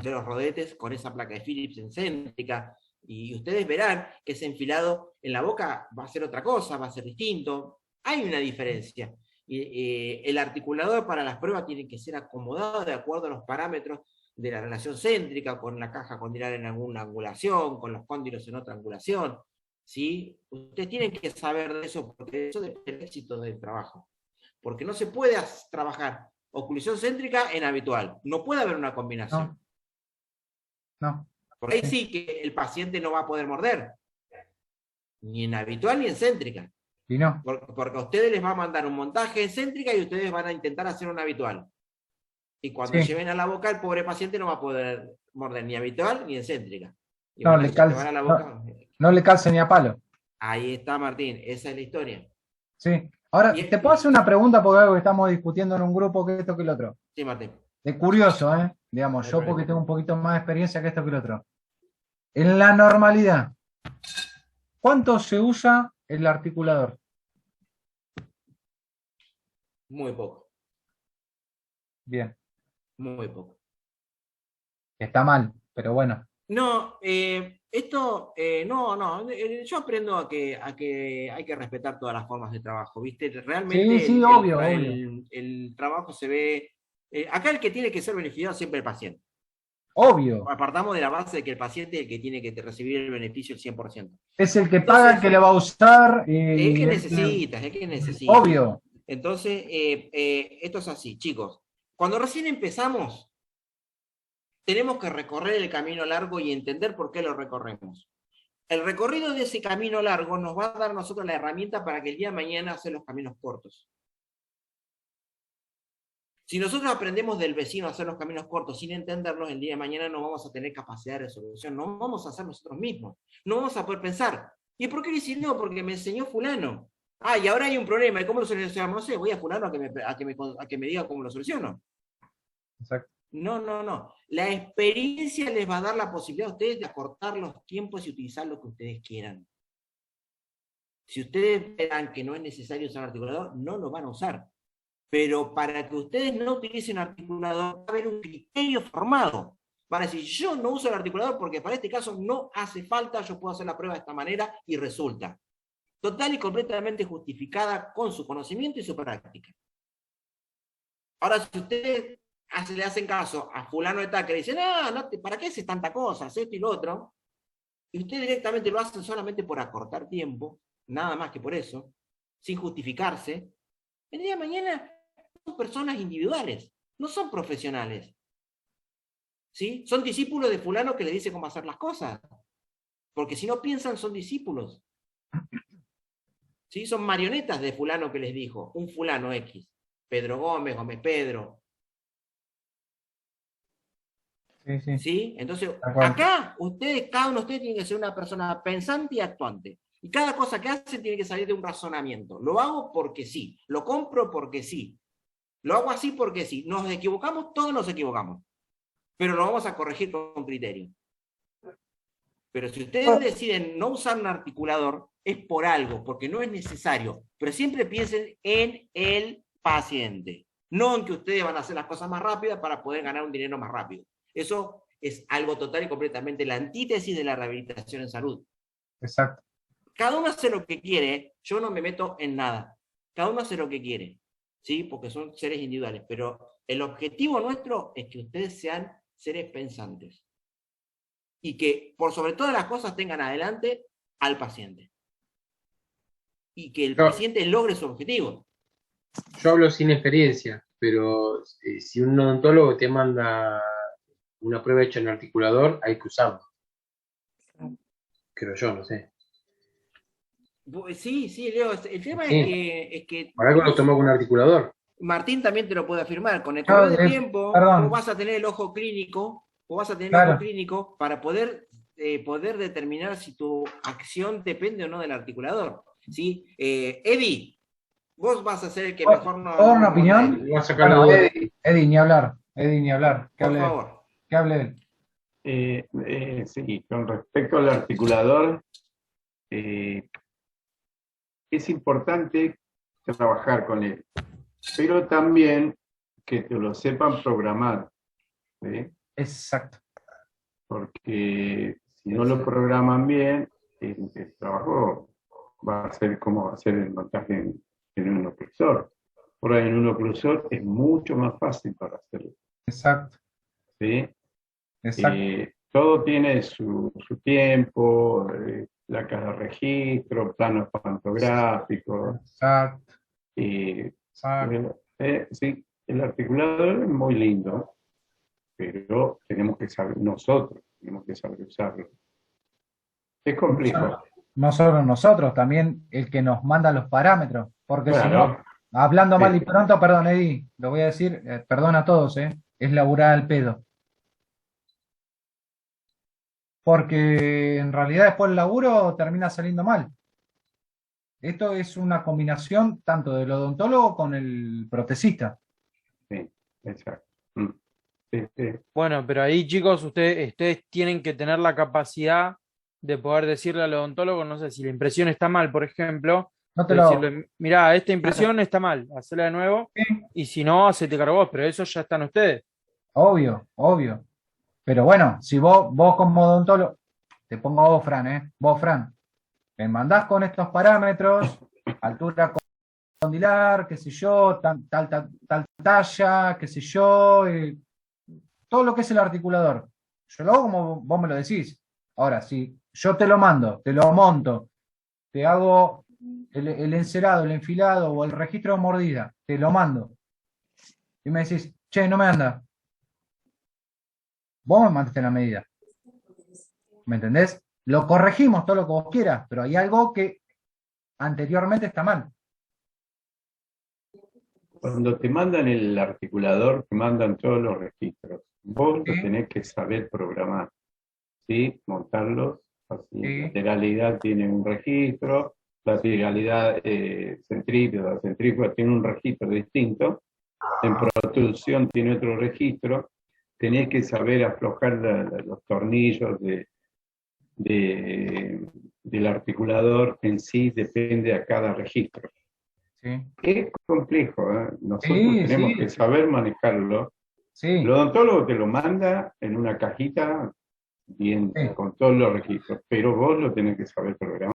los rodetes con esa placa de Philips en céntrica. Y ustedes verán que ese enfilado en la boca va a ser otra cosa, va a ser distinto. Hay una diferencia. El articulador para las pruebas tiene que ser acomodado de acuerdo a los parámetros de la relación céntrica, con la caja condilar en alguna angulación, con los cóndilos en otra angulación, ¿sí? Ustedes tienen que saber de eso, porque eso depende del éxito del trabajo. Porque no se puede trabajar oclusión céntrica en habitual. No puede haber una combinación. No. Por ahí sí que el paciente no va a poder morder. Ni en habitual ni en céntrica. Y no. Porque a ustedes les va a mandar un montaje en céntrica y ustedes van a intentar hacer un habitual. Y cuando Sí. lleven a la boca, el pobre paciente no va a poder morder ni habitual ni en céntrica. Y No una le vez que van calce, a la boca, no le calce ni a palo. ahí está, Martín, esa es la historia. Sí. Ahora, Y- ¿te puedo hacer una pregunta? Porque algo que estamos discutiendo en un grupo que esto que el otro. Sí, Martín. De curioso, ¿eh? Digamos, No hay yo problema. porque tengo un poquito más de experiencia que esto que el otro. En la normalidad, ¿cuánto se usa el articulador? Muy poco, Bien, muy poco. está mal, pero bueno. No, yo aprendo a que hay que respetar todas las formas de trabajo, ¿viste? Realmente Sí, obvio. el trabajo se ve. Acá el que tiene que ser beneficiado es siempre el paciente. Obvio. Apartamos de la base de que el paciente es el que tiene que recibir el beneficio el 100%. Es el que paga, el que le va a usar. Es que necesita. Obvio. Entonces, esto es así, chicos. Cuando recién empezamos, tenemos que recorrer el camino largo y entender por qué lo recorremos. El recorrido de ese camino largo nos va a dar a nosotros la herramienta para que el día de mañana hacer los caminos cortos. Si nosotros aprendemos del vecino a hacer los caminos cortos sin entenderlos, el día de mañana no vamos a tener capacidad de resolución, no vamos a hacer nosotros mismos, no vamos a poder pensar. ¿Y por qué decir no? Porque me enseñó fulano. Ah, y ahora hay un problema, ¿y cómo lo solucionamos? No sé, voy a fulano a que me diga cómo lo soluciono. Exacto. No. La experiencia les va a dar la posibilidad a ustedes de acortar los tiempos y utilizar lo que ustedes quieran. Si ustedes vean que no es necesario usar articulador, no lo van a usar. Pero para que ustedes no utilicen articulador, va a haber un criterio formado. Para decir, yo no uso el articulador porque para este caso no hace falta, yo puedo hacer la prueba de esta manera y resulta. Total y completamente justificada con su conocimiento y su práctica. Ahora, si ustedes le hacen caso a fulano de tal que le dicen, ¿para qué haces tanta cosa? Haz esto y lo otro. Y ustedes directamente lo hacen solamente por acortar tiempo, nada más que por eso, sin justificarse. El día de mañana son personas individuales, no son profesionales. ¿Sí? Son discípulos de fulano que le dice cómo hacer las cosas. Porque si no piensan, son discípulos. ¿Sí? Son marionetas de fulano que les dijo, un fulano X. Pedro Gómez, Gómez Pedro. Sí. ¿Sí? Entonces, acá, cada uno de ustedes tiene que ser una persona pensante y actuante. Y cada cosa que hace tiene que salir de un razonamiento. Lo hago porque sí. Lo compro porque sí. Lo hago así porque sí. Nos equivocamos, todos nos equivocamos. Pero lo vamos a corregir con criterio. Pero si ustedes deciden no usar un articulador, es por algo, porque no es necesario. Pero siempre piensen en el paciente. No en que ustedes van a hacer las cosas más rápidas para poder ganar un dinero más rápido. Eso es algo total y completamente la antítesis de la rehabilitación en salud. Exacto. Cada uno hace lo que quiere, yo no me meto en nada. Cada uno hace lo que quiere, ¿sí? Porque son seres individuales. Pero el objetivo nuestro es que ustedes sean seres pensantes. Y que, por sobre todas las cosas, tengan adelante al paciente. Y que el paciente logre su objetivo. Yo hablo sin experiencia, pero si un odontólogo te manda una prueba hecha en articulador, hay que usarlo. Creo yo, no sé. Sí, Leo, el tema Sí. es que ¿Para algo lo tomó con un articulador? Martín también te lo puede afirmar. Con el correr del tiempo, vos vas a tener el ojo clínico, para poder determinar si tu acción depende o no del articulador. ¿Sí? Eddie, vos vas a ser el que mejor nos... ¿Puedo dar una opinión? Voy a sacar la duda. Eddie, ni hablar. Que Por hable, favor. Que hable él. Sí, con respecto al articulador, es importante trabajar con él, pero también que te lo sepan programar. ¿Sí? Exacto. Porque si no lo programan bien, el trabajo va a ser como hacer el montaje en un oclusor. Por ahí en un oclusor es mucho más fácil para hacerlo. Exacto. ¿Sí? Exacto. Todo tiene su tiempo, placas de registro, planos pantográficos. Exacto. Sí, el articulador es muy lindo, pero tenemos que saber, nosotros tenemos que saber usarlo. Es complejo. No solo nosotros, también el que nos manda los parámetros, porque si no, hablando mal y pronto, perdón Eddie, lo voy a decir, perdón a todos, es laburar al pedo. Porque en realidad después el laburo termina saliendo mal. Esto es una combinación tanto del odontólogo con el protecista. Sí, exacto. Bueno, pero ahí chicos, ustedes tienen que tener la capacidad de poder decirle al odontólogo, no sé, si la impresión está mal, por ejemplo, decirle, mirá, esta impresión está mal, hacela de nuevo, y si no, hacete cargo vos, pero eso ya están ustedes. Obvio. Pero bueno, si vos como odontólogo, te pongo vos, Fran, vos, Fran, me mandás con estos parámetros, altura condilar, qué sé yo, tal talla, qué sé yo, todo lo que es el articulador. Yo lo hago como vos me lo decís. Ahora, si yo te lo mando, te lo monto, te hago el encerado, el enfilado o el registro de mordida, te lo mando, y me decís, che, no me anda. vos me mandaste la medida. ¿Me entendés? Lo corregimos todo lo que vos quieras, pero hay algo que anteriormente está mal. Cuando te mandan el articulador, te mandan todos los registros. Vos lo tenés que saber programar, ¿sí? Montarlos así. La lateralidad tiene un registro, la lateralidad centrífuga tiene un registro distinto, en protrusión tiene otro registro. Tenés que saber aflojar los tornillos del articulador en sí, depende a cada registro. Sí. Es complejo, ¿eh? Nosotros tenemos que saber manejarlo. El odontólogo te lo manda en una cajita bien con todos los registros, pero vos lo tenés que saber programar.